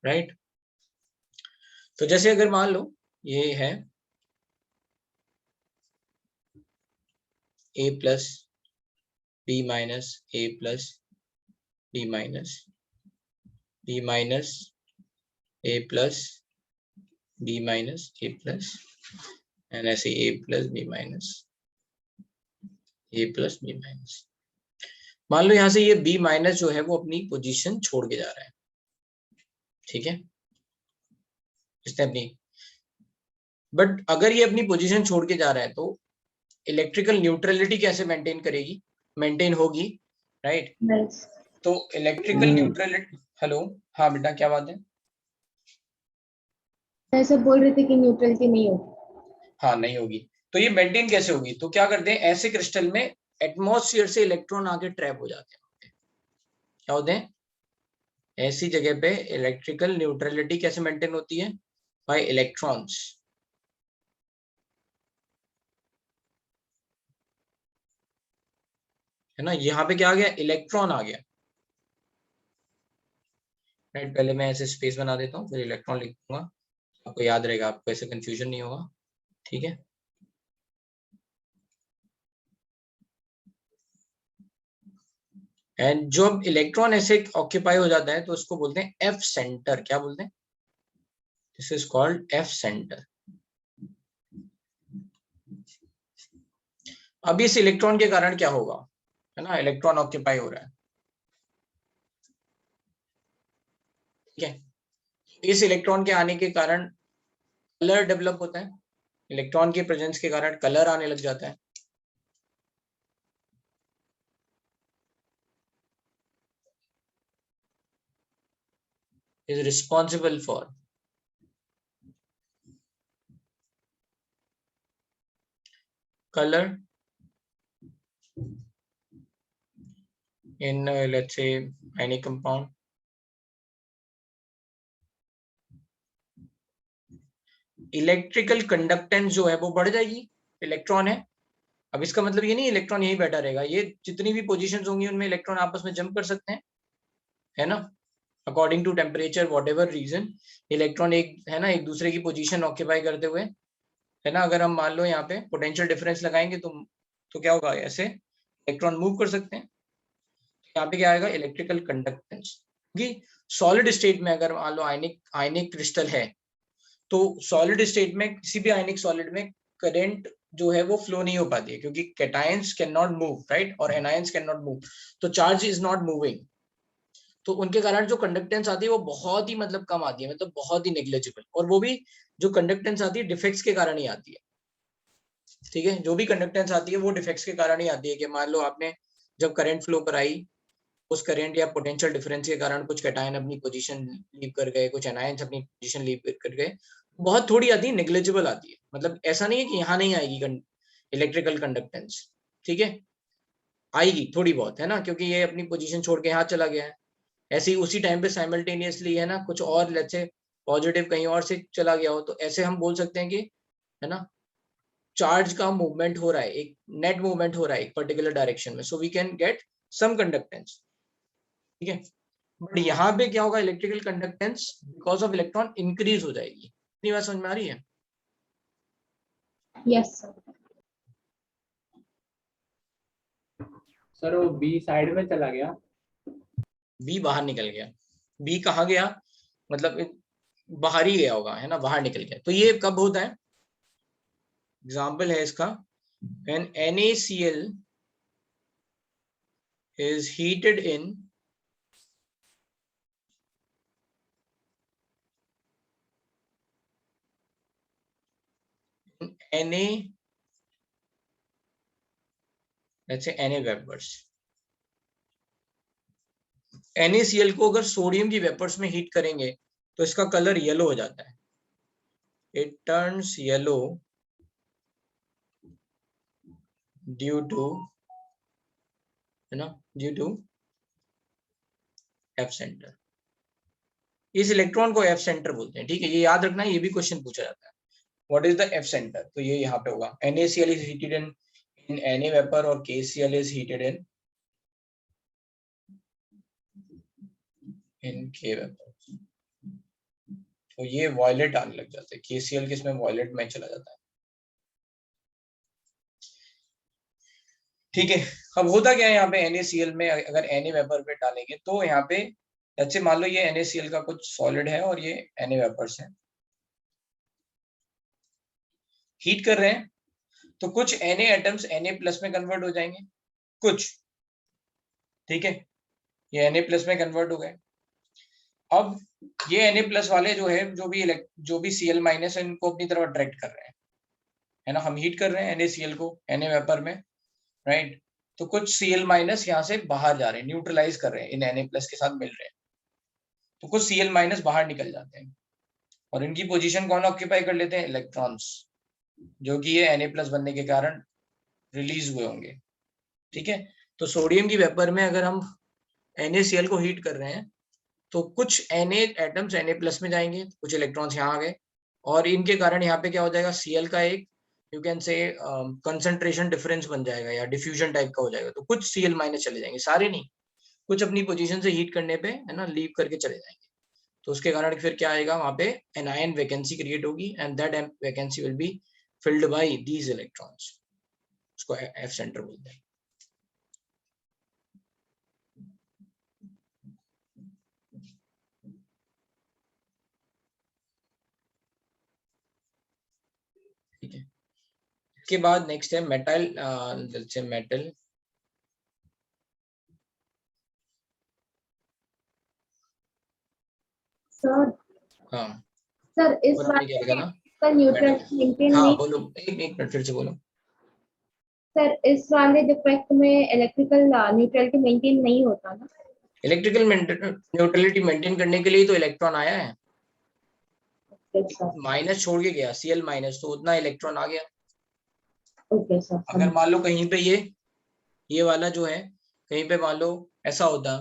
राइट। तो जैसे अगर मान लो ये है A plus B minus A plus B minus B minus A plus B minus A plus and ऐसे A plus B minus A plus B minus. मान लो यहाँ से ये B माइनस जो है वो अपनी पोजीशन छोड़ के जा रहा है, ठीक है, इसने अपनी, बट अगर ये अपनी पोजीशन छोड़ के जा रहा है तो इलेक्ट्रिकल न्यूट्रलिटी कैसे मेंटेन करेगी, मेंटेन होगी, राइट। Nice. तो इलेक्ट्रिकल न्यूट्रलिटी, हेलो, हाँ बेटा क्या बात है, ऐसे बोल रहे थे कि न्यूट्रलिटी नहीं होगी। हाँ नहीं होगी, तो ये मेंटेन कैसे होगी, तो क्या करते हैं, ऐसे क्रिस्टल में एटमॉस्फेयर से इलेक्ट्रॉन आके ट्रैप हो जाते हैं, क्या होते हैं, ऐसी जगह पे इलेक्ट्रिकल न्यूट्रलिटी कैसे मेंटेन होती है, बाय इलेक्ट्रॉन्स, है ना। यहाँ पे क्या आ गया, इलेक्ट्रॉन आ गया, राइट। पहले मैं ऐसे स्पेस बना देता हूँ, फिर इलेक्ट्रॉन लिख दूंगा, आपको याद रहेगा, आपको ऐसे कंफ्यूजन नहीं होगा, ठीक है। एंड जब इलेक्ट्रॉन ऐसे ऑक्यूपाई हो जाता है तो उसको बोलते हैं एफ सेंटर, क्या बोलते हैं, this is called F centre. अब इस इलेक्ट्रॉन के कारण क्या होगा, है ना, इलेक्ट्रॉन ऑक्यूपाई हो रहा है, ठीक है। इस इलेक्ट्रॉन के आने के कारण कलर डेवलप होता है, इलेक्ट्रॉन के प्रेजेंस के कारण कलर आने लग जाता है, is responsible for color in let's say any compound. Electrical conductance जो है वो बढ़ जाएगी, इलेक्ट्रॉन है, अब इसका मतलब ये नहीं इलेक्ट्रॉन यही बैठा रहेगा, ये जितनी भी पोजीशंस होंगी उनमें इलेक्ट्रॉन आपस में जंप कर सकते हैं, है ना, according to temperature whatever reason, electron एक, है ना, एक दूसरे की पोजीशन ऑक्यूपाई करते हुए, है ना। अगर हम मान लो यहाँ पे पोटेंशियल डिफरेंस लगाएंगे तो क्या होगा, ऐसे इलेक्ट्रॉन मूव कर सकते हैं, यहाँ पे क्या आएगा, इलेक्ट्रिकल कंडक्टेंस। क्योंकि सॉलिड स्टेट में अगर मान लो आयनिक क्रिस्टल है, तो सॉलिड स्टेट में किसी भी आयनिक सॉलिड में करंट जो है वो फ्लो नहीं हो पाती है, क्योंकि cations can not move, right, और एनायंस कैन नॉट मूव, तो चार्ज इज नॉट मूविंग, तो उनके कारण जो कंडक्टेंस आती है वो बहुत ही मतलब कम आती है, मतलब बहुत ही नेग्लिजिबल, और वो भी जो कंडक्टेंस आती है डिफेक्ट्स के कारण ही आती है, ठीक है। जो भी कंडक्टेंस आती है वो डिफेक्ट्स के कारण ही आती है, कि मान लो आपने जब करंट फ्लो कराई, उस करंट या पोटेंशियल डिफरेंस के कारण कुछ कैटायन अपनी पोजीशन लीव कर गए, कुछ एनायंस अपनी पोजीशन लीव कर गए, बहुत थोड़ी आती है, नेग्लिजिबल आती है, मतलब ऐसा नहीं है कि यहाँ नहीं आएगी इलेक्ट्रिकल कंडक्टेंस, ठीक है, आएगी थोड़ी बहुत, है ना, क्योंकि ये अपनी पोजीशन छोड़ के यहाँ चला गया है, ऐसे ही उसी टाइम पे साइमल्टेनियसली, है ना, कुछ और लेट्स से पॉजिटिव कहीं और से चला गया हो, तो ऐसे हम बोल सकते हैं कि, है ना, चार्ज का मूवमेंट हो रहा है, एक नेट मूवमेंट हो रहा है एक पर्टिकुलर डायरेक्शन में, so we can get some conductance, ठीक है। बट यहाँ पे क्या होगा, electrical conductance because of electron increase हो जाएगी, इतनी बात समझ में आ रही है, यस सर वो बी साइड में चला गया, बी बाहर निकल गया, बी कहाँ गया, मतलब बाहर ही गया होगा, है ना, बाहर निकल गया, तो ये कब होता है, एग्जाम्पल है इसका, when NaCl is heated in Na, let's say Na vapors, NaCl को अगर सोडियम की वेपर्स में हीट करेंगे तो इसका कलर येलो हो जाता है, it turns yellow due to, है ना, due to F center, इस इलेक्ट्रॉन को एफ सेंटर बोलते हैं, ठीक है, ये याद रखना, ये भी क्वेश्चन पूछा जाता है, what is the F centre, तो ये यहाँ पे होगा NaCl is heated in Na vapour और KCl is heated in K vapour. तो ये वॉयलेट आने लग जाता है, KCl किसमें वॉयलेट में चला जाता है, ठीक है। अब होता क्या है यहाँ पे NaCl में, अगर Na वेपर पे डालेंगे तो यहाँ पे जैसे मान लो ये NaCl का कुछ सॉलिड है और ये Na वेपर्स है, हीट कर रहे हैं तो कुछ Na एटम्स Na+ में कन्वर्ट हो जाएंगे कुछ, ठीक है, ये Na+ में कन्वर्ट हो गए। अब ये Na+ वाले जो है, जो भी Cl- है, इनको अपनी तरफ अट्रैक्ट कर रहे हैं, है ना, हम हीट कर रहे हैं NaCl को Na वेपर में, राइट, तो कुछ Cl- यहाँ से बाहर जा रहे हैं, न्यूट्रलाइज कर रहे हैं, इन Na+ के साथ मिल रहे हैं, तो कुछ Cl- बाहर निकल जाते हैं और इनकी पोजीशन कौन ऑक्यूपाई कर लेते हैं, इलेक्ट्रॉन्स, जो कि ये Na+ बनने के कारण रिलीज हुए होंगे, ठीक है। तो सोडियम की वेपर में अगर हम NaCl को हीट कर रहे हैं तो कुछ Na एटम्स Na+ में जाएंगे, कुछ इलेक्ट्रॉन्स यहाँ आ गए और इनके कारण यहाँ पे क्या हो जाएगा, Cl का एक you can say concentration difference बन जाएगा या डिफ्यूजन टाइप का हो जाएगा, तो कुछ Cl- चले जाएंगे, सारे नहीं, कुछ अपनी पोजीशन से हीट करने पे, है ना, लीव करके चले जाएंगे, तो उसके कारण फिर क्या आएगा, वहां पे एन आयन वैकेंसी क्रिएट होगी and that vacancy will be filled by these electrons, उसको एफ सेंटर बोलते हैं। ठीक है, इसके बाद नेक्स्ट है मेटल, जैसे मेटल, सर हाँ, सर इस और हमने क्या लिखा वाले ना, का न्यूट्रल मेटल, मेंटेन हाँ नहीं। बोलो, एक मिनट फिर से बोलो। सर इस वाले डिफेक्ट में इलेक्ट्रिकल न्यूट्रलिटी मेंटेन नहीं होता ना। इलेक्ट्रिकल न्यूट्रलिटी मेंटेन करने के लिए तो इलेक्ट्रॉन आया है, ओके सर। माइनस छोड़ के गया Cl-, तो उतना इलेक्ट्रॉन आ गया। Okay sir. अगर मान लो कहीं पे ये वाला जो है, कहीं पे मान लो ऐसा होता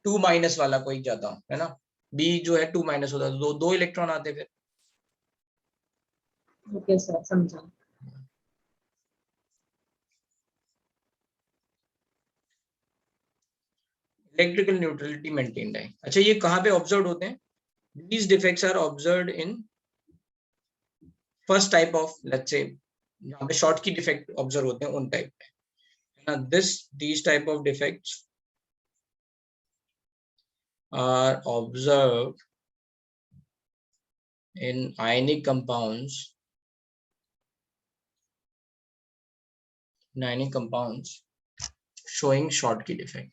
2- वाला कोई जाता, है ना, B जो है 2- होता तो दो इलेक्ट्रॉन आते फिर। ओके सर, समझा। इलेक्ट्रिकल न्यूट्रलिटी मेंटेन्ड है। अच्छा, ये कहाँ पे ऑब्जर्व होते हैं, these defects are observed in first type of, let's say यहाँ पे शॉर्ट की डिफेक्ट ऑब्जर्व होते हैं उन टाइप पे, है ना, these type of defects are observed in ionic compounds, showing short की डिफेक्ट।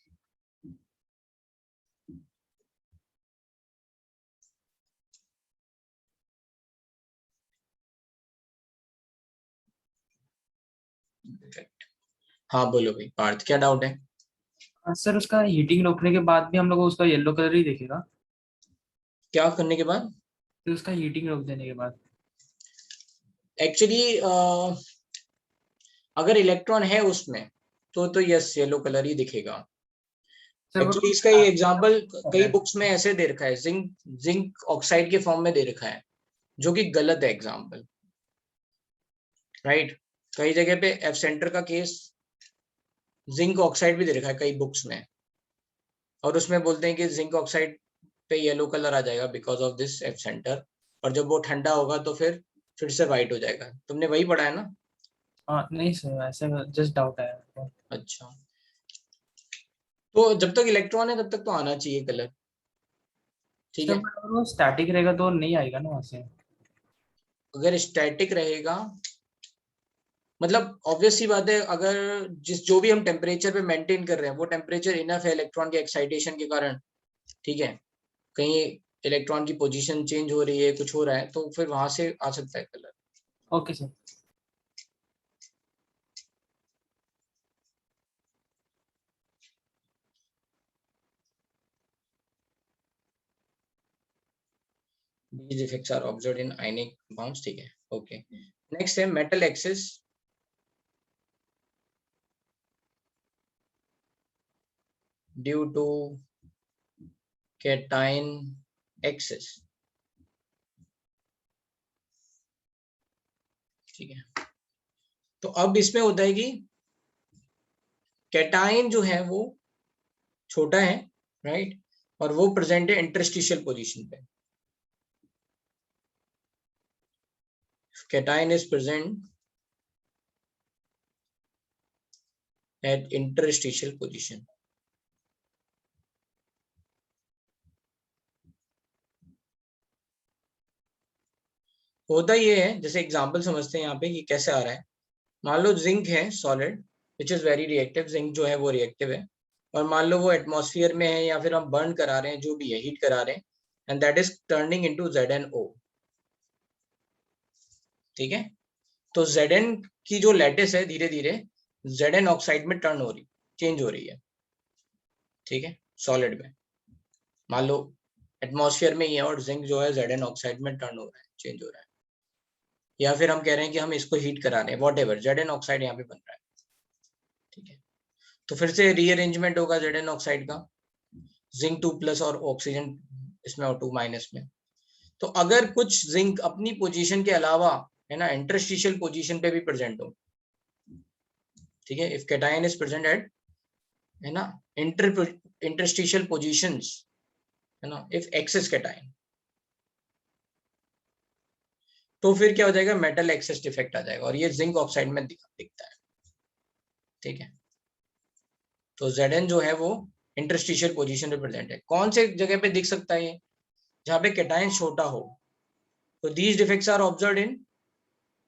हाँ बोलो भाई पार्थ, क्या डाउट है। सर उसका हीटिंग रोकने के बाद भी हम लोग को उसका येलो कलर ही दिखेगा? क्या करने के बाद, तो उसका हीटिंग रोक देने के बाद एक्चुअली अगर इलेक्ट्रॉन है उसमें तो यस येलो कलर ही दिखेगा। सर वो एक्चुअली इसका ये एग्जांपल कई है। बुक्स में ऐसे दे रखा है, जिंक ऑक्साइड के फॉर्म में दे रखा है, जो कि गलत है एग्जांपल, राइट। कई जगह पे एफ सेंटर का केस जिंक ऑक्साइड भी दे रखा है कई बुक्स में, और उसमें बोलते हैं कि जिंक ऑक्साइड पे येलो कलर आ जाएगा because of this F centre, और जब वो ठंडा होगा तो फिर से व्हाइट हो जाएगा। तुमने वही पढ़ा है ना। हाँ नहीं सर, ऐसे जस्ट डाउट है मेरे को। अच्छा, तो जब तक इलेक्ट्रॉन है तब तक तो आना चाहिए कलर, ठीक सर है। but वो स्टैटिक रहेगा तो नहीं आएगा ना वहाँ से। अगर स्टैटिक रहेगा मतलब ऑब्वियस सी बात है, अगर जो भी हम टेम्परेचर पे मेंटेन कर रहे हैं वो टेम्परेचर इनफ है इलेक्ट्रॉन के एक्साइटेशन के कारण, ठीक है, कहीं इलेक्ट्रॉन की पोजीशन चेंज हो रही है, कुछ हो रहा है, तो फिर वहां से आ सकता है colour. Okay sir. These effects are observed in ionic compounds, ठीक है, ओके। नेक्स्ट है metal excess, due to cation excess. ठीक है, तो अब इसमें होता है कि कैटाइन जो है वो छोटा है, राइट, और वो प्रेजेंट है इंटरस्टिशियल पोजीशन पे। Cation is present at interstitial position. होता ये है, जैसे एग्जांपल समझते हैं यहाँ पे कि कैसे आ रहा है। मान लो जिंक है solid which is very reactive, zinc जो है वो रिएक्टिव है, और मान लो वो एटमॉस्फेयर में है या फिर हम बर्न करा रहे हैं, जो भी है हीट करा रहे हैं, and that is turning into ZnO। ठीक है, तो Zn की जो लैटिस है धीरे धीरे Zn ऑक्साइड में टर्न हो रही, चेंज हो रही है। ठीक है, सॉलिड में मान लो एटमॉस्फेयर में ही है और जिंक जो है Zn ऑक्साइड में टर्न हो रहा है, चेंज हो रहा है, या फिर हम कह रहे हैं कि हम इसको हीट करा रहे हैं, वॉटएवर, Zn ऑक्साइड यहाँ पे बन रहा है। ठीक है, तो फिर से रीअरेंजमेंट होगा Zn ऑक्साइड का, जिंक 2+ और ऑक्सीजन इसमें और 2- में। तो अगर कुछ जिंक अपनी पोजीशन के अलावा है ना इंटरस्टिशियल पोजीशन पे भी प्रेजेंट हो, ठीक है, if cation is present at है ना इंटरस्टिशियल पोजीशंस, है ना, इफ एक्सेस कैटायन, तो फिर क्या हो जाएगा, मेटल एक्सेस डिफेक्ट आ जाएगा, और ये जिंक ऑक्साइड में दिखता है। ठीक है, तो Zn जो है वो इंटरस्टिशियल पोजीशन पे प्रेजेंट है। कौन से जगह पे दिख सकता है ये, जहां पे कैटायन छोटा हो। तो these defects are observed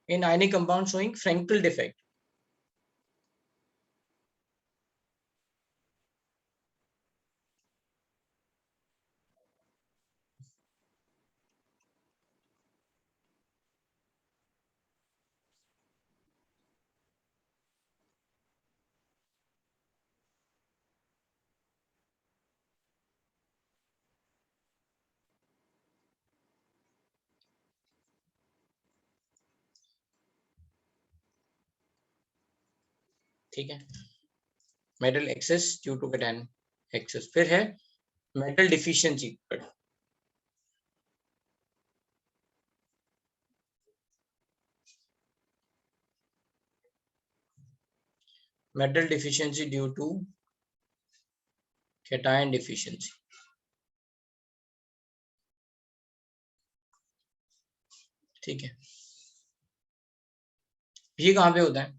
in ionic compound showing Frankel defect। ठीक है, metal excess due to cation excess. फिर है metal deficiency. Metal deficiency due to cation deficiency. ठीक है, ये कहां पे होता है,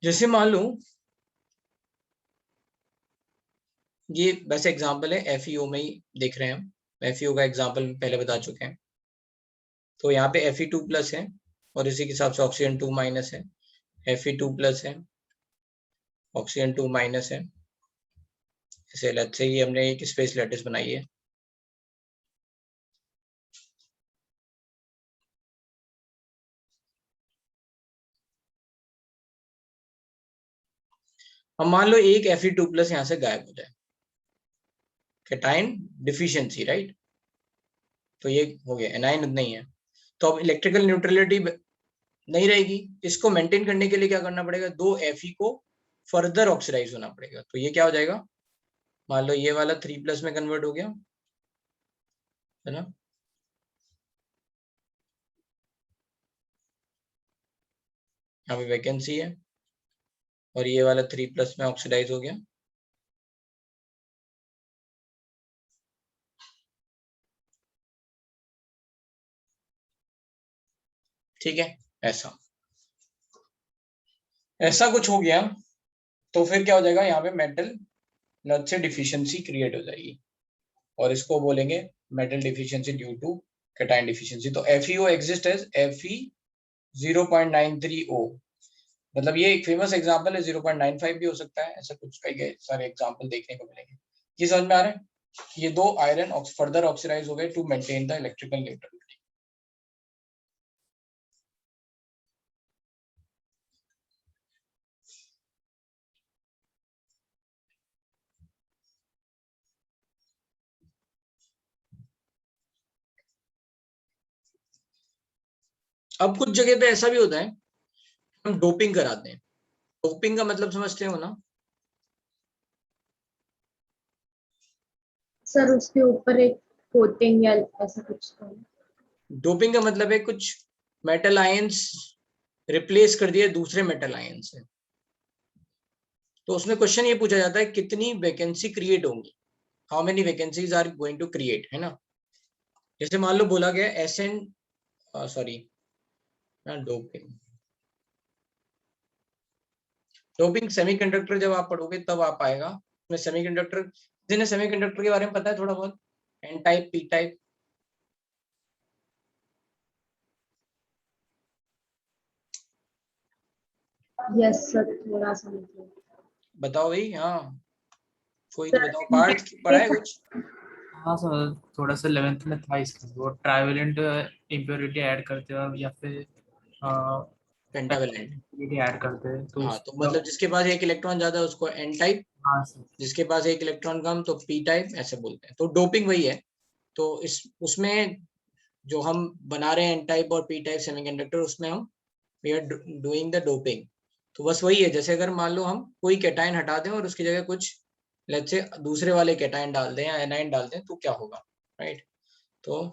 जैसे मान लो ये वैसे एग्जांपल है FeO में ही देख रहे हैं हम, FeO का एग्जांपल पहले बता चुके हैं। तो यहाँ पे Fe2+ है और इसी के हिसाब से ऑक्सीजन 2- है, Fe2+ है, ऑक्सीजन 2- है। ऐसे लेट्स से ये हमने एक स्पेस लैटिस बनाई है। अब मान लो एक Fe2+ यहाँ से गायब हो जाए, कैटायन डिफिशियंसी, राइट, तो ये हो गया, एनायन नहीं है, तो अब इलेक्ट्रिकल न्यूट्रलिटी नहीं रहेगी। इसको मेंटेन करने के लिए क्या करना पड़ेगा, 2 Fe को फर्दर ऑक्सीडाइज होना पड़ेगा। तो ये क्या हो जाएगा, मान लो ये वाला 3+ में कन्वर्ट हो गया, है ना, यहाँ पे वैकेंसी है, और ये वाला 3+ में ऑक्सीडाइज हो गया। ठीक है, ऐसा ऐसा कुछ हो गया, तो फिर क्या हो जाएगा, यहाँ पे मेटल लत से डिफिशियंसी क्रिएट हो जाएगी, और इसको बोलेंगे metal deficiency due to cation deficiency. तो FeO एग्जिस्ट एज Fe0.93O, मतलब ये एक फेमस एग्जांपल है, 0.95 भी हो सकता है, ऐसा कुछ कई सारे एग्जांपल देखने को मिलेंगे। ये समझ में आ रहा है, ये 2 आयरन फर्दर ऑक्सीडाइज हो गए to maintain the electrical neutrality. अब कुछ जगह पे ऐसा भी होता है, हम डोपिंग कराते हैं। डोपिंग का मतलब समझते हो ना, सर उसके ऊपर एक कोटिंग या ऐसा कुछ तो डोपिंग का मतलब है कुछ मेटल आयंस रिप्लेस कर दिए दूसरे मेटल आयन से। तो उसमें क्वेश्चन ये पूछा जाता है कितनी वैकेंसी क्रिएट होंगी, how many vacancies are going to create, है ना। जैसे मान लो बोला गया SN sorry doping, doping semiconductor जब आप पढ़ोगे तब आप आएगा उसमें सेमीकंडक्टर, जिन्हें सेमीकंडक्टर के बारे में पता है थोड़ा बहुत, N type P type, yes sir थोड़ा सा मतलब बताओ भाई। हाँ कोई तो बताओ, पार्ट पढ़ा है कुछ। हाँ सर, थोड़ा सा 11th में था इसका, वो ट्राइवेलेंट इम्प्योरिटी ऐड करते हैं या फिर पेंटावेलेंट। इम्प्योरिटी ऐड करते हैं तो हाँ तो मतलब जिसके पास एक इलेक्ट्रॉन ज्यादा है उसको एन टाइप, हाँ सर। जिसके पास एक इलेक्ट्रॉन कम तो पी टाइप, ऐसे बोलते हैं। तो डोपिंग वही है। तो इस उसमें जो हम बना रहे हैं एन टाइप और पी टाइप सेमीकंडक्टर, उसमें हम we are doing the doping. तो बस वही है, जैसे अगर मान लो हम कोई कैटायन हटा दें और उसकी जगह कुछ लेट्स से दूसरे वाले कैटायन डाल दें या एनायन डाल दें तो क्या होगा, राइट। तो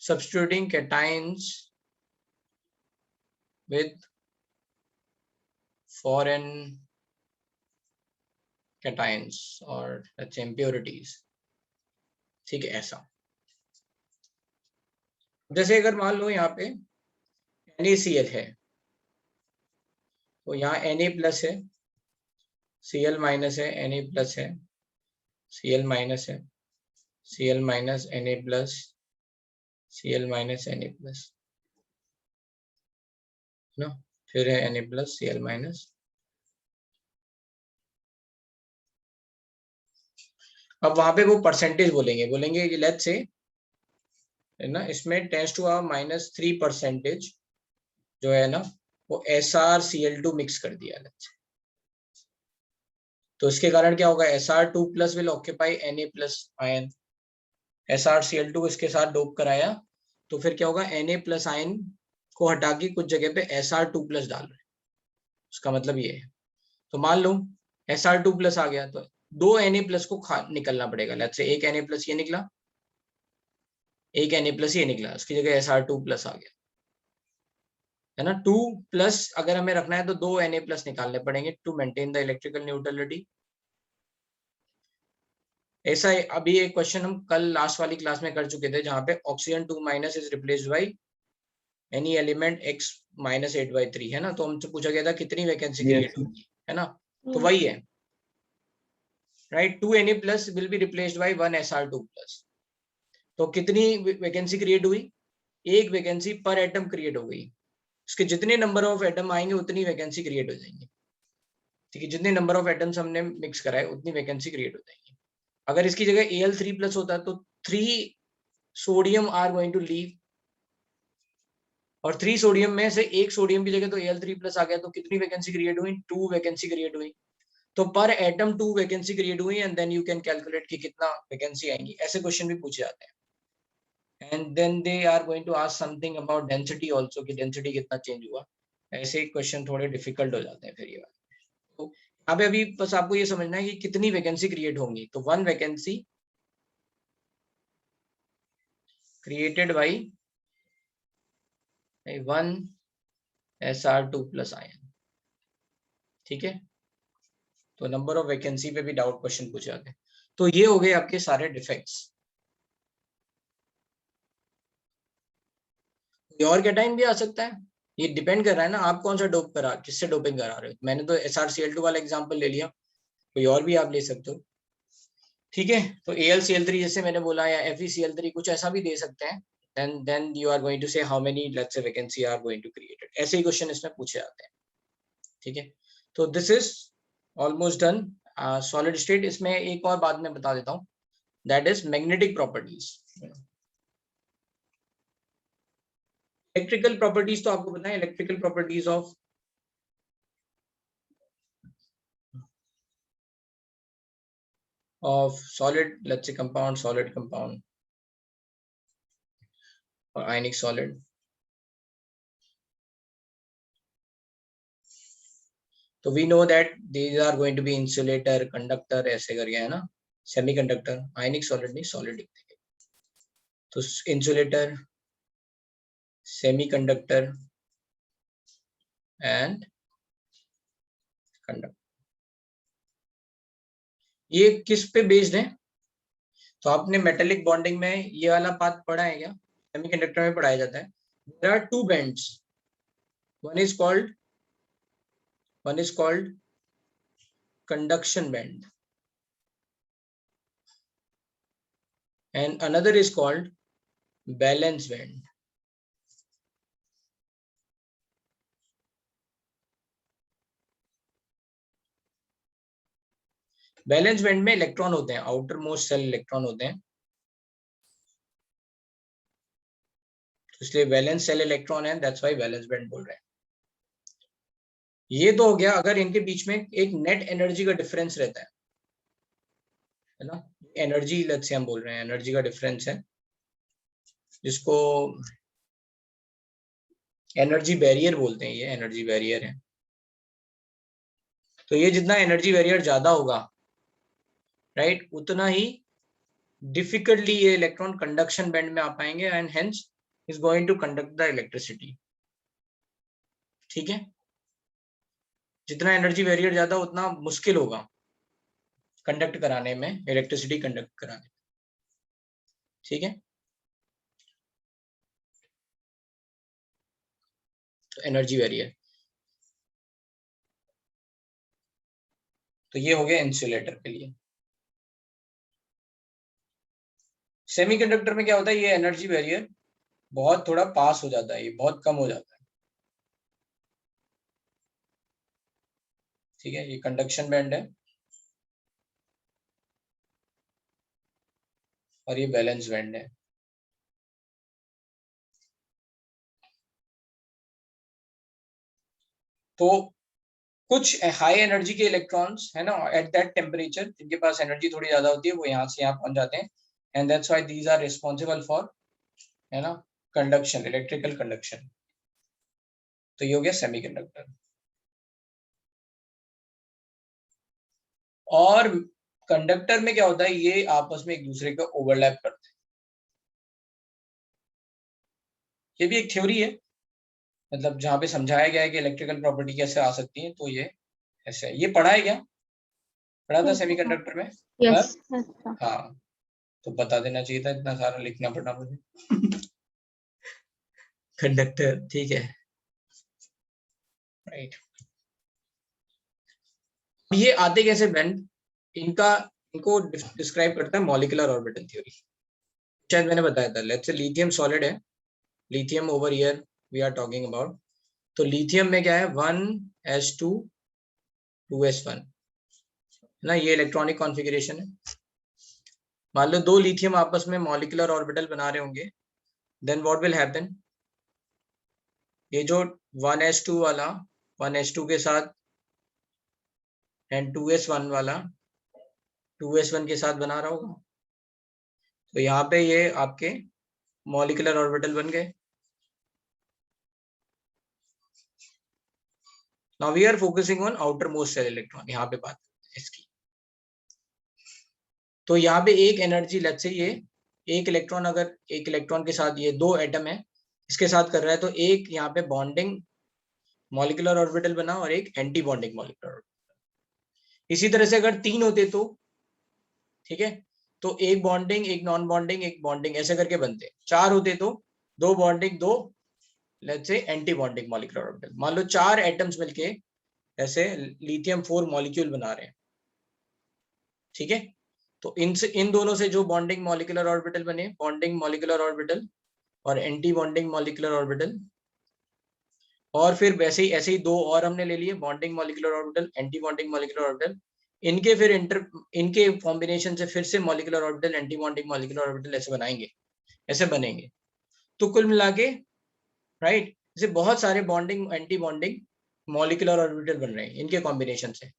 substituting cations with foreign cations और let's say impurities, ठीक है। ऐसा जैसे अगर मान लो यहाँ पे NaCl है तो यहाँ Na प्लस है, Cl माइनस है, Na प्लस है, Cl माइनस है, Cl minus Na plus, Cl minus Na plus, है ना। फिर है Na प्लस Cl माइनस। अब वहां पे वो परसेंटेज बोलेंगे लेट्स से, है ना, इसमें 10⁻³ जो है ना वो SrCl2 मिक्स कर दिया लेट्स से। तो इसके कारण क्या होगा, Sr2 plus will occupy Na plus ion, SrCl2 इसके साथ डोप कराया तो फिर क्या होगा, Na प्लस आयन को हटा के कुछ जगह पे Sr2 प्लस डाल रहे हैं, उसका मतलब ये है। तो मान लो Sr2 प्लस आ गया तो दो Na प्लस को निकलना पड़ेगा, लेट्स से एक Na प्लस ये निकला, एक Na प्लस ये निकला, उसकी जगह Sr2 प्लस आ गया, है ना। 2 प्लस अगर हमें रखना है तो दो Na प्लस निकालने पड़ेंगे to maintain the electrical neutrality. ऐसा अभी एक क्वेश्चन हम कल लास्ट वाली क्लास में कर चुके थे जहां पे oxygen 2 minus is replaced by any element x minus 8/3, है ना। तो हमसे पूछा गया था कितनी वैकेंसी क्रिएट होगी, है ना। तो वही है, right. 2 Na plus will be replaced by 1 Sr2 plus. तो कितनी वैकेंसी क्रिएट हुई, एक वैकेंसी पर एटम क्रिएट हो गई। उसके जितने नंबर ऑफ एटम आएंगे उतनी वैकेंसी क्रिएट हो जाएंगी, ठीक है। जितने नंबर ऑफ एटम्स हमने मिक्स कराए उतनी वैकेंसी क्रिएट हो जाएंगी। अगर इसकी जगह Al3 प्लस होता तो 3 sodium are going to leave, और 3 सोडियम में से एक सोडियम की जगह तो Al3 प्लस आ गया तो कितनी वैकेंसी क्रिएट हुई, 2 वैकेंसी क्रिएट हुई। तो पर एटम 2 वैकेंसी क्रिएट हुई and then you can calculate कि कितना वैकेंसी आएंगी। ऐसे क्वेश्चन भी पूछे जाते हैं। And then they are going to ask something about density also, कि डेंसिटी कितना चेंज हुआ। ऐसे क्वेश्चन थोड़े डिफिकल्ट हो जाते हैं फिर ये। तो यहाँ पे अभी बस आपको ये समझना है कि कितनी वैकेंसी क्रिएट होंगी। तो 1 vacancy created by 1 Sr2 plus ion, ठीक है। तो नंबर ऑफ वैकेंसी पे भी डाउट क्वेश्चन पूछे जाते हैं। तो ये हो गए आपके सारे डिफेक्ट्स। और कैटाइन भी आ सकता है, ये डिपेंड कर रहा है ना आप कौन सा डोप करा, किससे डोपिंग करा रहे हो। मैंने तो SrCl2 वाला एग्जांपल ले लिया, कोई और भी आप ले सकते हो, ठीक है। तो AlCl3 जैसे मैंने बोला या FeCl3 कुछ ऐसा भी दे सकते हैं। then you are going to say how many let's say vacancy are going to created, ऐसे ही क्वेश्चन इसमें पूछे जाते हैं, ठीक है। तो this is almost done. Solid state, इसमें एक और बात मैं बता देता हूँ, that is magnetic properties. Electrical properties तो आपको पता है, electrical properties of solid, let's say compound, solid compound और आयनिक सॉलिड। तो we know that these are going to be insulator, conductor, ऐसे करके है ना, सेमीकंडक्टर, आयनिक सॉलिड नहीं, सॉलिड लिखते हैं। तो इंसुलेटर, सेमीकंडक्टर एंड कंडक्टर, ये किस पे बेस्ड है? तो आपने मेटेलिक बॉन्डिंग में ये वाला पार्ट पढ़ा है क्या? सेमीकंडक्टर में पढ़ाया जाता है। There are two bands, one is called conduction band and another is called valence band. Valence band में इलेक्ट्रॉन होते हैं, आउटर मोस्ट सेल इलेक्ट्रॉन होते हैं, तो इसलिए वैलेंस सेल इलेक्ट्रॉन है, दैट्स व्हाई वैलेंस बैंड बोल रहे हैं। ये तो हो गया अगर इनके बीच में एक नेट एनर्जी का डिफरेंस रहता है ना, एनर्जी लेट्स से हम बोल रहे हैं एनर्जी का डिफरेंस है, जिसको एनर्जी बैरियर बोलते हैं, ये एनर्जी बैरियर है। तो ये जितना एनर्जी बैरियर ज्यादा होगा, राइट, उतना ही डिफिकल्टली ये इलेक्ट्रॉन कंडक्शन बैंड में आ पाएंगे and hence is going to conduct the electricity. ठीक है, जितना एनर्जी बैरियर ज्यादा उतना मुश्किल होगा कंडक्ट कराने में, इलेक्ट्रिसिटी कंडक्ट कराने में। ठीक है, तो एनर्जी बैरियर, तो ये हो गया इंसुलेटर के लिए। सेमीकंडक्टर में क्या होता है, ये एनर्जी बैरियर बहुत थोड़ा पास हो जाता है, ये बहुत कम हो जाता है। ठीक है, ये कंडक्शन बैंड है और ये बैलेंस बैंड है। तो कुछ हाई एनर्जी के इलेक्ट्रॉन्स है ना, एट दैट टेम्परेचर, जिनके पास एनर्जी थोड़ी ज्यादा होती है, वो यहाँ से यहाँ पहुंच जाते हैं and that's why these are responsible for, है ना, कंडक्शन, इलेक्ट्रिकल कंडक्शन। तो ये हो गया सेमीकंडक्टर। और कंडक्टर में क्या होता है, ये आपस में एक दूसरे को ओवरलैप करते हैं। ये भी एक थ्योरी है, मतलब जहाँ पे समझाया गया है कि इलेक्ट्रिकल प्रॉपर्टी कैसे आ सकती है, तो ये ऐसे है। ये पढ़ा है क्या? पढ़ा था सेमीकंडक्टर में? यस। हाँ, तो बता देना चाहिए था, इतना सारा लिखना पड़ा मुझे। कंडक्टर, ठीक है, राइट। ये आते कैसे बैंड, इनको डिस्क्राइब करता है मॉलिक्यूलर ऑर्बिटल थ्योरी। शायद मैंने बताया था, लेट्स से लिथियम सॉलिड है, lithium over here we are talking about. तो लिथियम में क्या है, 1s2 2s1 ना, ये इलेक्ट्रॉनिक कॉन्फ़िगरेशन है। मान लो दो लिथियम आपस में मॉलिक्यूलर ऑर्बिटल बना रहे होंगे, देन व्हाट विल हैपन, ये जो 1s2 वाला 1s2 के साथ एंड 2s1 वाला 2s1 के साथ बना रहा होगा, तो यहाँ पे ये आपके मॉलिक्यूलर ऑर्बिटल बन गए। Now we are focusing on outermost shell electron, यहाँ पे बात इसकी। तो यहाँ पे एक एनर्जी, लेट्स से ये एक इलेक्ट्रॉन, अगर एक इलेक्ट्रॉन के साथ ये दो एटम है, इसके साथ कर रहा है, तो एक यहाँ पे बॉन्डिंग मॉलिक्यूलर ऑर्बिटल बना और एक एंटी बॉन्डिंग मॉलिक्यूलर ऑर्बिटल। इसी तरह से अगर तीन होते तो, ठीक है, तो एक बॉन्डिंग, एक नॉन बॉन्डिंग, एक बॉन्डिंग, ऐसे करके बनते। चार होते तो दो बॉन्डिंग, दो let's say anti bonding molecular orbital. मान लो चार एटम्स मिलके ऐसे लिथियम 4 मॉलिक्यूल बना रहे हैं, ठीक है, तो इन दोनों से जो बॉन्डिंग मॉलिक्यूलर ऑर्बिटल बने, बॉन्डिंग मॉलिक्यूलर ऑर्बिटल और एंटी बॉन्डिंग मॉलिक्यूलर ऑर्बिटल, और फिर वैसे ही ऐसे ही दो और हमने ले लिए, bonding molecular orbital, anti bonding molecular orbital, इनके फिर इनके कॉम्बिनेशन से फिर से molecular orbital, anti bonding molecular orbital ऐसे बनाएंगे, ऐसे बनेंगे। तो कुल मिला के, राइट, जैसे बहुत सारे bonding anti bonding molecular orbital बन रहे हैं इनके कॉम्बिनेशन से।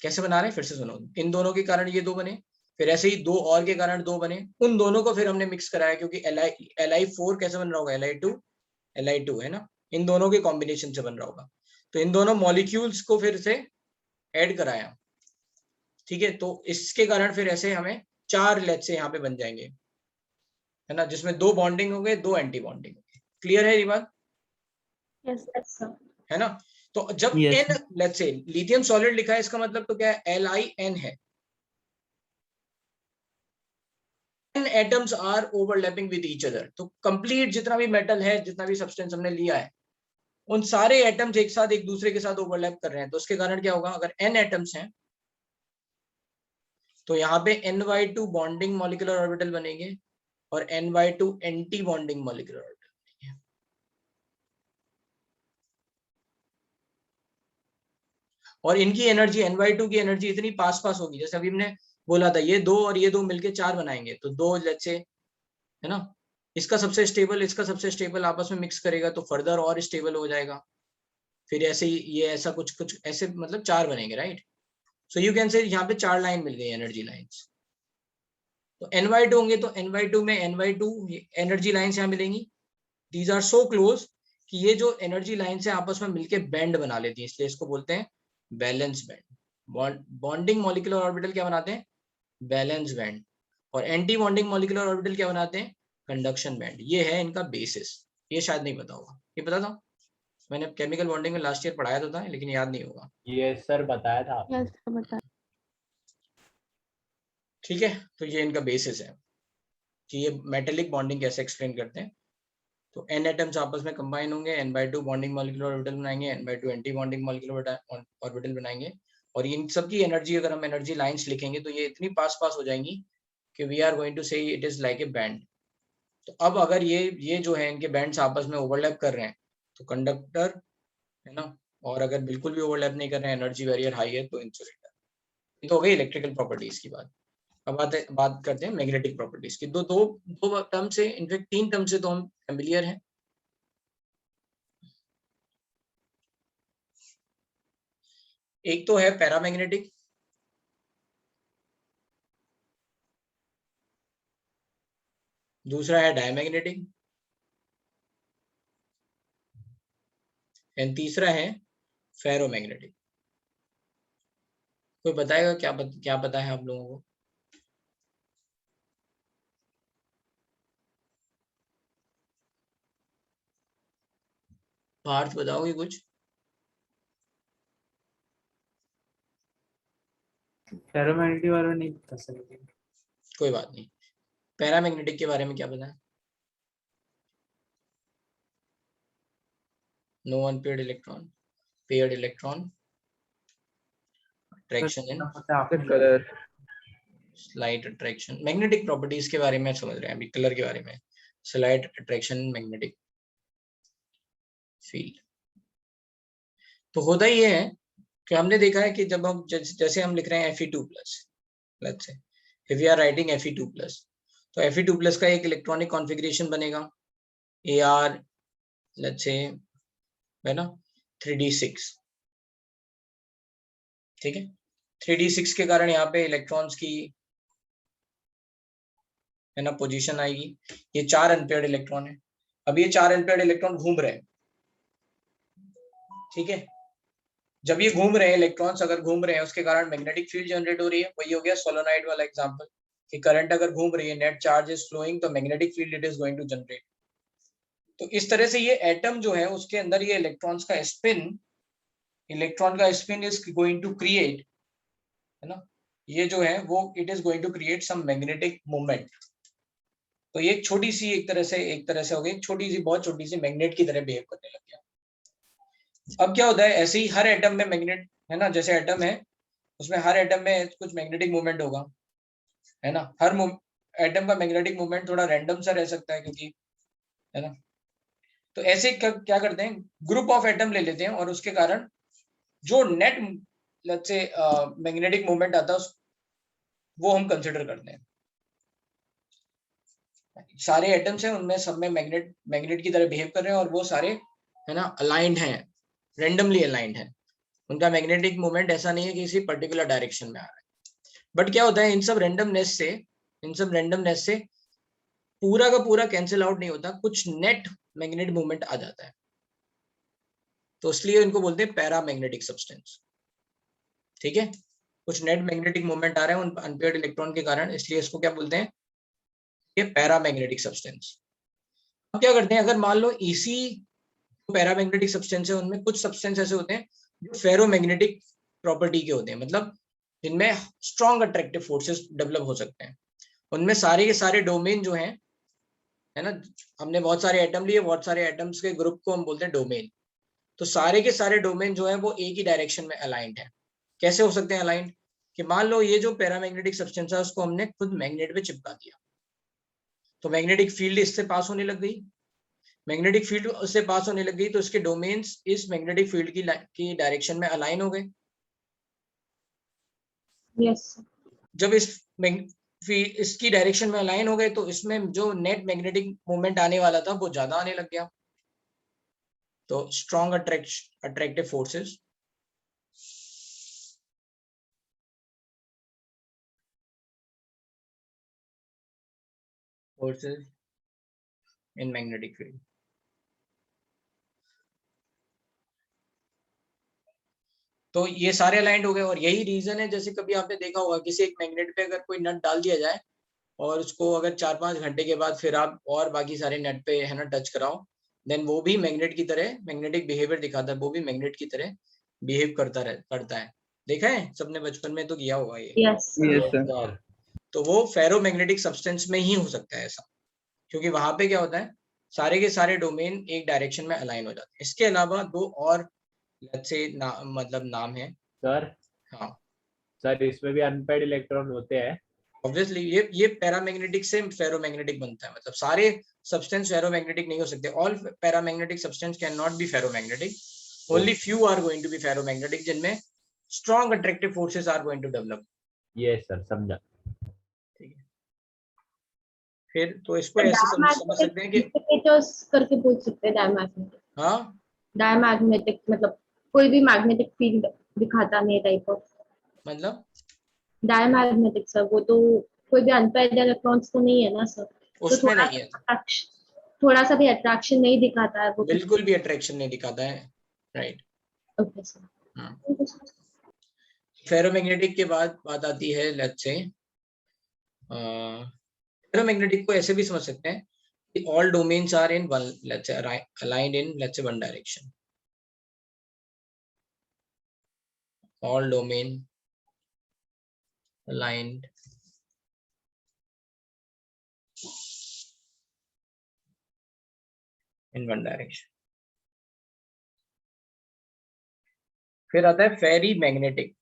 कैसे बना रहे हैं, फिर से सुनो, इन दोनों के कारण ये दो बने, फिर ऐसे ही दो और के कारण दो बने, उन दोनों को फिर हमने मिक्स कराया, क्योंकि Li4 कैसे बन रहा होगा, Li2 है ना, इन दोनों के कॉम्बिनेशन से बन रहा होगा। तो इन दोनों मॉलिक्यूल्स को फिर से ऐड कराया, ठीक है। तो इसके कारण फिर ऐसे हमें 4 लेट्स से यहाँ पे बन जाएंगे, है ना, जिसमें 2 बॉन्डिंग हो गए, 2 एंटी बॉन्डिंग हो गए। क्लियर है ये बात? Yes sir. है ना। तो जब Yes, N let's say lithium solid लिखा है, इसका मतलब तो क्या है, LiN है। N atoms are overlapping with each other. तो कंप्लीट जितना भी मेटल है, जितना भी सब्सटेंस हमने लिया है, उन सारे एटम्स एक साथ एक दूसरे के साथ ओवरलैप कर रहे हैं। तो उसके कारण क्या होगा, अगर N एटम्स हैं तो यहाँ पे Ny2 बॉन्डिंग मॉलिक्यूलर ऑर्बिटल बनेंगे और Ny2 anti bonding molecular orbital बनेंगे। और इनकी एनर्जी, Ny2 की एनर्जी इतनी पास पास होगी, जैसे अभी हमने बोला था, ये 2 और ये 2 मिलके 4 बनाएंगे, तो 2 लेट्स से, है ना, इसका सबसे स्टेबल, इसका सबसे स्टेबल आपस में मिक्स करेगा तो फर्दर और स्टेबल हो जाएगा। फिर ऐसे ही ये ऐसा कुछ कुछ ऐसे मतलब 4 बनेंगे, right. So you can say यहाँ पे 4 लाइन मिल गई एनर्जी लाइंस। तो Ny2 होंगे तो Ny2 में Ny2 एनर्जी लाइंस यहाँ मिलेंगी। दीज आर सो क्लोज कि ये जो एनर्जी लाइंस है आपस में मिलके बैंड बना लेती है, इसलिए इसको बोलते हैं balance band. Bonding molecular orbital क्या बनाते हैं, बैलेंस बैंड। और एंटी बॉन्डिंग मॉलिक्यूलर ऑर्बिटल क्या बनाते हैं, कंडक्शन बैंड। ये है इनका बेसिस। ये शायद नहीं पता होगा, ये पता था, मैंने केमिकल बॉन्डिंग में लास्ट ईयर पढ़ाया तो था, लेकिन याद नहीं होगा। ये सर बताया था आपने। यस सर बता। ठीक है, तो ये इनका बेसिस है कि ये मेटेलिक बॉन्डिंग कैसे एक्सप्लेन करते हैं। तो N एटम्स आपस में कंबाइन होंगे, N/2 बॉन्डिंग मॉलिक्यूलर ऑर्बिटल बनाएंगे, N/2 anti bonding molecular orbital बनाएंगे। और इन सब की एनर्जी, अगर हम एनर्जी लाइंस लिखेंगे तो ये इतनी पास पास हो जाएंगी कि वी आर गोइंग टू से it is like A band. तो अब अगर ये जो है इनके बैंड्स आपस में ओवरलैप कर रहे हैं तो कंडक्टर, है ना, और अगर बिल्कुल भी ओवरलैप नहीं कर रहे हैं, एनर्जी बैरियर हाई है, तो इंसुलेटर। ये तो हो गई इलेक्ट्रिकल प्रॉपर्टीज की बात। अब बात करते हैं मैग्नेटिक प्रॉपर्टीज की। दो टर्म से, इनफैक्ट 3 टर्म से तो हम फैमिलियर हैं। एक तो है पैरामैग्नेटिक, दूसरा है डायमैग्नेटिक, एंड तीसरा है फेरोमैग्नेटिक। कोई बताएगा क्या पता है आप लोगों को? पार्थ बताओगे कुछ? फेरोमैग्नेटिक वाला नहीं बता सकते। कोई बात नहीं। पैरामैग्नेटिक के बारे में क्या पता है? No unpaired electron, paired electron, attraction in colour, slight attraction. Magnetic properties के बारे में समझ रहे हैं अभी, कलर के बारे में, स्लाइट अट्रैक्शन, मैग्नेटिक फील्ड। तो होता ही है कि हमने देखा है कि जब हम जैसे हम लिख रहे हैं Fe2+, let's say if we are writing Fe2+, तो Fe2+ का एक इलेक्ट्रॉनिक कॉन्फ़िगरेशन बनेगा Ar, लेट्स से, है ना, 3d6। ठीक है, 3d6 के कारण यहाँ पे इलेक्ट्रॉन्स की, है ना, पोजीशन आएगी। ये 4 अनपेयर्ड इलेक्ट्रॉन है। अब ये 4 अनपेयर्ड इलेक्ट्रॉन घूम रहे हैं, ठीक है। जब ये घूम रहे हैं इलेक्ट्रॉन्स, अगर घूम रहे हैं, उसके कारण मैग्नेटिक फील्ड जनरेट हो रही है। वही हो गया सोलोनाइड वाला एग्जांपल कि करंट अगर घूम रही है, नेट चार्ज इज फ्लोइंग, तो magnetic field it is going to generate. तो इस तरह से ये एटम जो है उसके अंदर ये इलेक्ट्रॉन्स का स्पिन, इलेक्ट्रॉन का spin is going to create, है ना, ये जो है वो it is going to create some magnetic movement. तो ये एक छोटी सी, एक तरह से हो गई, छोटी सी, बहुत छोटी सी मैग्नेट की तरह बिहेव करने लग गया। अब क्या होता है, ऐसे ही हर एटम में मैग्नेट, है ना, जैसे एटम है उसमें हर एटम में कुछ मैग्नेटिक मूवमेंट होगा, है ना। हर एटम का मैग्नेटिक मूवमेंट थोड़ा रैंडम सा रह सकता है, क्योंकि, है ना। तो ऐसे क्या करते हैं, ग्रुप ऑफ एटम ले लेते हैं और उसके कारण जो net, let's say, magnetic movement आता है वो हम कंसिडर करते हैं। सारे एटम्स हैं, उनमें सब में मैग्नेट की तरह बिहेव कर रहे हैं और वो सारे, है ना, अलाइंड हैं, रेंडमली अलाइंड हैं। उनका मैग्नेटिक मूवमेंट ऐसा नहीं है कि किसी पर्टिकुलर डायरेक्शन में आ रहा है। बट क्या होता है, इन सब रेंडमनेस से पूरा का पूरा कैंसिल आउट नहीं होता, कुछ नेट मैग्नेटिक मूवमेंट आ जाता है। तो इसलिए इनको बोलते हैं पैरामैग्नेटिक सब्सटेंस। ठीक है, कुछ नेट मैग्नेटिक मोमेंट आ रहे हैं उन अनपेयर्ड इलेक्ट्रॉन के कारण, इसलिए इसको क्या बोलते हैं, ये पैरामैग्नेटिक सब्सटेंस। अब क्या करते हैं, अगर मान लो इसी पैरामैग्नेटिक सब्सटेंस है, उनमें कुछ सब्सटेंस ऐसे होते हैं जो फेरोमैग्नेटिक प्रॉपर्टी के होते हैं, मतलब जिनमें स्ट्रॉन्ग अट्रैक्टिव फोर्सेस डेवलप हो सकते हैं। उनमें सारे के सारे डोमेन जो हैं, है ना, हमने बहुत सारे एटम लिए, बहुत सारे एटम्स के ग्रुप को हम बोलते हैं डोमेन। तो सारे के सारे डोमेन जो है वो एक ही डायरेक्शन में अलाइंड है। कैसे हो सकते हैं अलाइंड, कि मान लो ये जो पैरामैग्नेटिक सब्सटेंस है उसको हमने खुद मैग्नेट पे चिपका दिया, तो मैग्नेटिक फील्ड इससे पास होने लग गई, मैग्नेटिक फील्ड उससे पास होने लग गई, तो इसके डोमेन्स इस मैग्नेटिक फील्ड की डायरेक्शन में अलाइन हो गए। यस। जब इसकी डायरेक्शन में अलाइन हो गए तो इसमें जो नेट मैग्नेटिक मोमेंट आने वाला था वो ज्यादा आने लग गया। तो strong attractive forces in magnetic field. तो ये सारे अलाइंड हो गए, और यही रीजन है, जैसे कभी आपने देखा होगा किसी एक मैग्नेट पे अगर कोई नट डाल दिया जाए और उसको अगर 4-5 घंटे के बाद फिर आप और बाकी सारे नट पे, है ना, टच कराओ, देन वो भी मैग्नेट की तरह मैग्नेटिक बिहेवियर दिखाता है, वो भी मैग्नेट की तरह बिहेव करता है। देखा है सबने, बचपन में तो किया होगा ये। यस। Yes, sir. तो वो फेरोमैग्नेटिक सब्सटेंस में ही हो सकता है ऐसा, क्योंकि वहां पे क्या होता है, सारे के सारे डोमेन एक डायरेक्शन में अलाइन हो जाते हैं। इसके अलावा दो और मतलब नाम है। सर, हाँ सर इसमें भी अनपेयर्ड इलेक्ट्रॉन होते हैं। ऑब्वियसली ये पैरामैग्नेटिक से फेरोमैग्नेटिक बनता है, मतलब सारे सब्सटेंस फेरोमैग्नेटिक नहीं हो सकते। All paramagnetic substance can not be ferromagnetic, only few are going to be ferromagnetic, जिनमें strong attractive forces are going to develop. ये सर समझा। ठीक है, फिर तो इसको ऐसे समझ सकते हैं कि करके पूछ सकते हैं डायमैग्नेटिक। हाँ, डायमैग्नेटिक मतलब कोई भी मैग्नेटिक फील्ड दिखाता नहीं, टाइप ऑफ मतलब डायमैग्नेटिक सर। वो तो कोई भी अनपेयर्ड इलेक्ट्रॉन्स तो नहीं है ना सर, तो उसमें नहीं है, थोड़ा सा भी अट्रैक्शन नहीं दिखाता है वो। बिल्कुल भी अट्रैक्शन नहीं दिखाता है, राइट। Okay sir. फेरोमैग्नेटिक के बाद बात आती है, लेट्स से फेरोमैग्नेटिक को ऐसे भी समझ सकते हैं कि all domains are in one, let's say aligned in, let's say one direction. All domain aligned in one direction। फिर आता है फेरी मैग्नेटिक।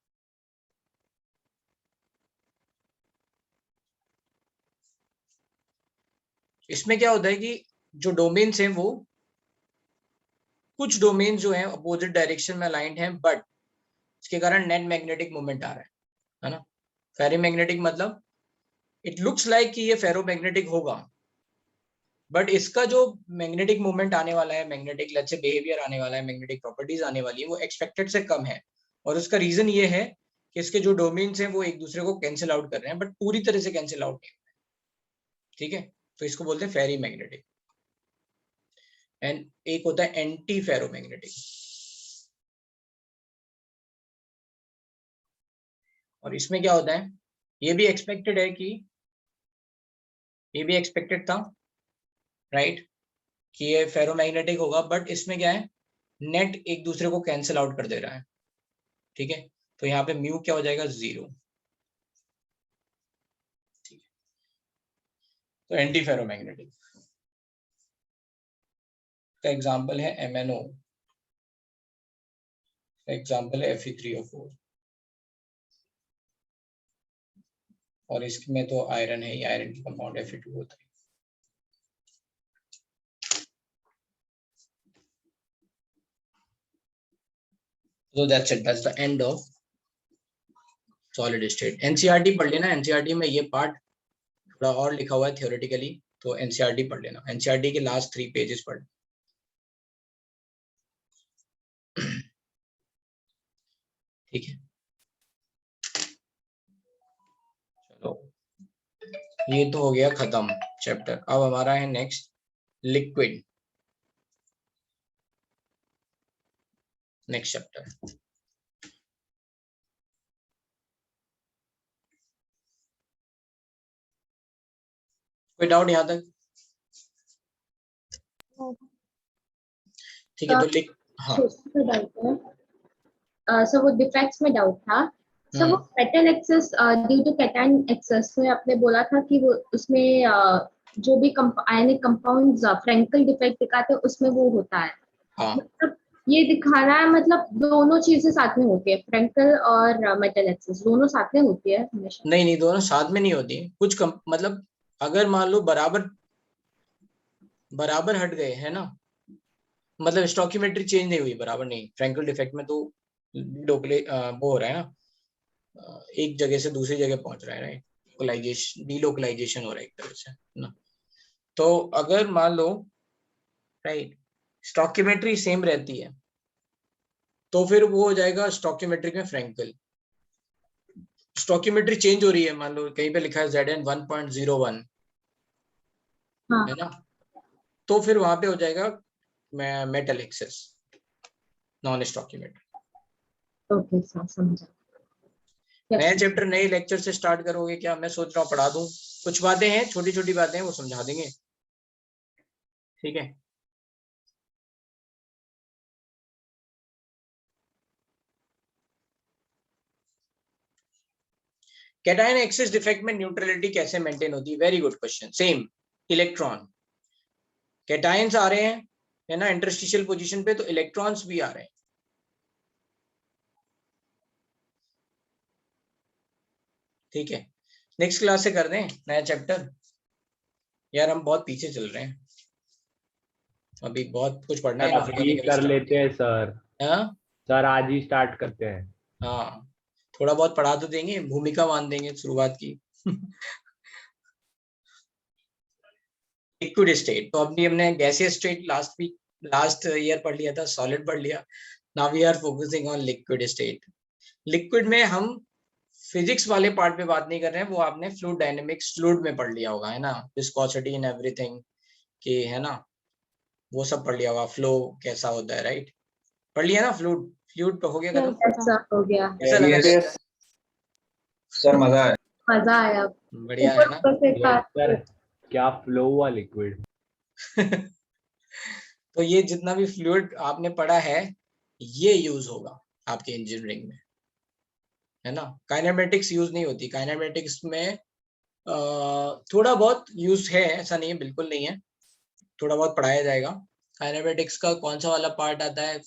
इसमें क्या होता है कि जो डोमेन्स हैं वो, कुछ डोमेन जो हैं अपोजिट डायरेक्शन में अलाइंड हैं, बट इसके कारण नेट मैग्नेटिक मोमेंट आ रहा है ना। फेरी मैग्नेटिक मतलब इट लुक्स लाइक कि ये फेरोमैग्नेटिक होगा, बट इसका जो मैग्नेटिक मोमेंट आने वाला है, मैग्नेटिक लेट्स से बिहेवियर आने वाला है, मैग्नेटिक प्रॉपर्टीज आने वाली है, वो एक्सपेक्टेड से कम है। और उसका रीजन ये है कि इसके जो डोमेन्स हैं वो एक दूसरे को कैंसिल आउट कर रहे हैं, बट पूरी तरह से कैंसिल आउट नहीं हो रहे। ठीक है, तो इसको बोलते हैं फेरी मैग्नेटिक। एंड एक होता है एंटी फेरोमैग्नेटिक, और इसमें क्या होता है, ये भी एक्सपेक्टेड है कि, ये भी एक्सपेक्टेड था, राइट, कि ये फेरोमैग्नेटिक होगा, बट इसमें क्या है, नेट एक दूसरे को कैंसिल आउट कर दे रहा है। ठीक है, तो यहाँ पे म्यू क्या हो जाएगा, 0। ठीक है, तो एंटी फेरोमैग्नेटिक का एग्जांपल है MnO, एग्जांपल है Fe3O4, और इसमें तो आयरन है, आयरन की compound Fe2O3। So that's it, that's the end of solid state। NCERT पढ़ लेना, NCERT में ये पार्ट थोड़ा और लिखा हुआ है थियोरेटिकली, तो NCERT पढ़ लेना, NCERT के लास्ट 3 पेजेस पढ़। ठीक है, चलो ये तो हो गया खत्म चैप्टर। अब हमारा है नेक्स्ट लिक्विड। Next chapter. कोई डाउट यहाँ तक? ठीक है, तो लिख। हाँ सर वो डिफेक्ट्स में डाउट था सर। वो metal excess due to cation excess में आपने बोला था कि वो उसमें जो भी आयनिक कंपाउंड्स फ्रैंकल डिफेक्ट दिखाते हैं उसमें वो होता है। हाँ। मतलब ये दिखाना है, मतलब दोनों चीजें साथ में होती है, फ्रैंकल और मेटल एक्सेस दोनों साथ में होती है हमेशा? नहीं नहीं, दोनों साथ में नहीं होती। कुछ मतलब अगर मान लो बराबर हट गए है ना, मतलब स्टॉकियोमेट्री चेंज नहीं हुई, बराबर नहीं। फ्रैंकल डिफेक्ट में तो वो हो रहा है ना, एक जगह से दूसरी जगह पहुंच रहा है, राइट। डीलोकलाइजेशन हो रहा है एक तरह से ना। तो अगर मान लो राइट स्टॉकियोमेट्री सेम रहती है तो फिर वो हो जाएगा स्टॉकियोमेट्रिक में फ्रैंकल। स्टॉकियोमेट्री चेंज हो रही है, मान लो कहीं पे लिखा है Zn 1.01 हाँ। है ना, तो फिर वहां पे हो जाएगा metal excess, non stoichiometry. Okay sir, समझा। नया चैप्टर नए लेक्चर से स्टार्ट करोगे क्या? मैं सोच रहा हूँ पढ़ा दूं, कुछ बातें हैं, छोटी छोटी बातें हैं, वो समझा देंगे, ठीक है। कैटायन एक्सेस डिफेक्ट में न्यूट्रलिटी कैसे मेंटेन होती है? Very good question. Same electron, cations आ रहे हैं है ना इंटरस्टिशियल पोजीशन पे, तो इलेक्ट्रॉन्स भी आ रहे हैं, ठीक है। नेक्स्ट क्लास से कर दें नया चैप्टर। यार हम बहुत पीछे चल रहे हैं, अभी बहुत कुछ पढ़ना सर है। अभी कर लेते हैं सर। हाँ सर आज ही स्टार्ट करते हैं। हाँ, थोड़ा बहुत पढ़ा तो देंगे, भूमिका मान देंगे शुरुआत की। लिक्विड स्टेट, तो अभी हमने गैसियस स्टेट लास्ट ईयर पढ़ लिया था, सॉलिड पढ़ लिया। Now we are focusing on liquid state. Liquid में हम फिजिक्स वाले पार्ट पे बात नहीं कर रहे हैं, वो आपने फ्लूइड डायनेमिक्स फ्लूइड में पढ़ लिया होगा है ना, विस्कोसिटी एंड एवरीथिंग की है ना, वो सब पढ़ लिया होगा। फ्लो कैसा होता है, राइट, पढ़ लिया ना। फ्लूइड फ्लूइड पे हो गया खत्म। ऐसा हो गया कैसा लगा लेक्चर? सर मजा है। मजा आया। बढ़िया है ना। ऊपर से सर क्या फ्लो हुआ लिक्विड। तो ये जितना भी फ्लूइड आपने पढ़ा है ये यूज होगा आपके इंजीनियरिंग में, है ना। काइनेमेटिक्स यूज नहीं होती। काइनेमेटिक्स में थोड़ा बहुत यूज है, ऐसा नहीं है, बिल्कुल नहीं है, थोड़ा बहुत पढ़ाया जाएगा। काइनेमेटिक्स का कौन सा वाला पार्ट आता है?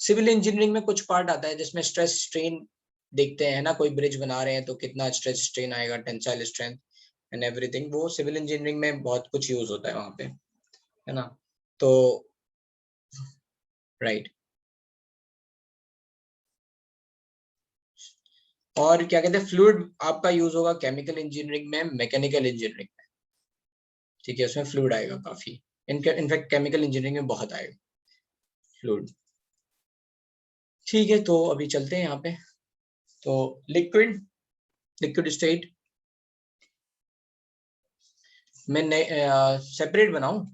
सिविल इंजीनियरिंग में कुछ पार्ट आता है जिसमें स्ट्रेस स्ट्रेन देखते हैं ना, कोई ब्रिज बना रहे हैं तो कितना स्ट्रेस स्ट्रेन आएगा, टेंसाइल स्ट्रेंथ एंड एवरीथिंग, वो सिविल इंजीनियरिंग में बहुत कुछ यूज होता है वहां पे, है ना। तो राइट, और क्या कहते हैं, फ्लूइड आपका यूज होगा केमिकल इंजीनियरिंग में, मैकेनिकल इंजीनियरिंग में, ठीक है, उसमें फ्लूइड आएगा काफी। इनफैक्ट केमिकल इंजीनियरिंग में बहुत आएगा फ्लूइड, ठीक है। तो अभी चलते हैं यहाँ पे। तो लिक्विड स्टेट मैं सेपरेट बनाऊं,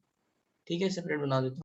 ठीक है, सेपरेट बना देता हूँ।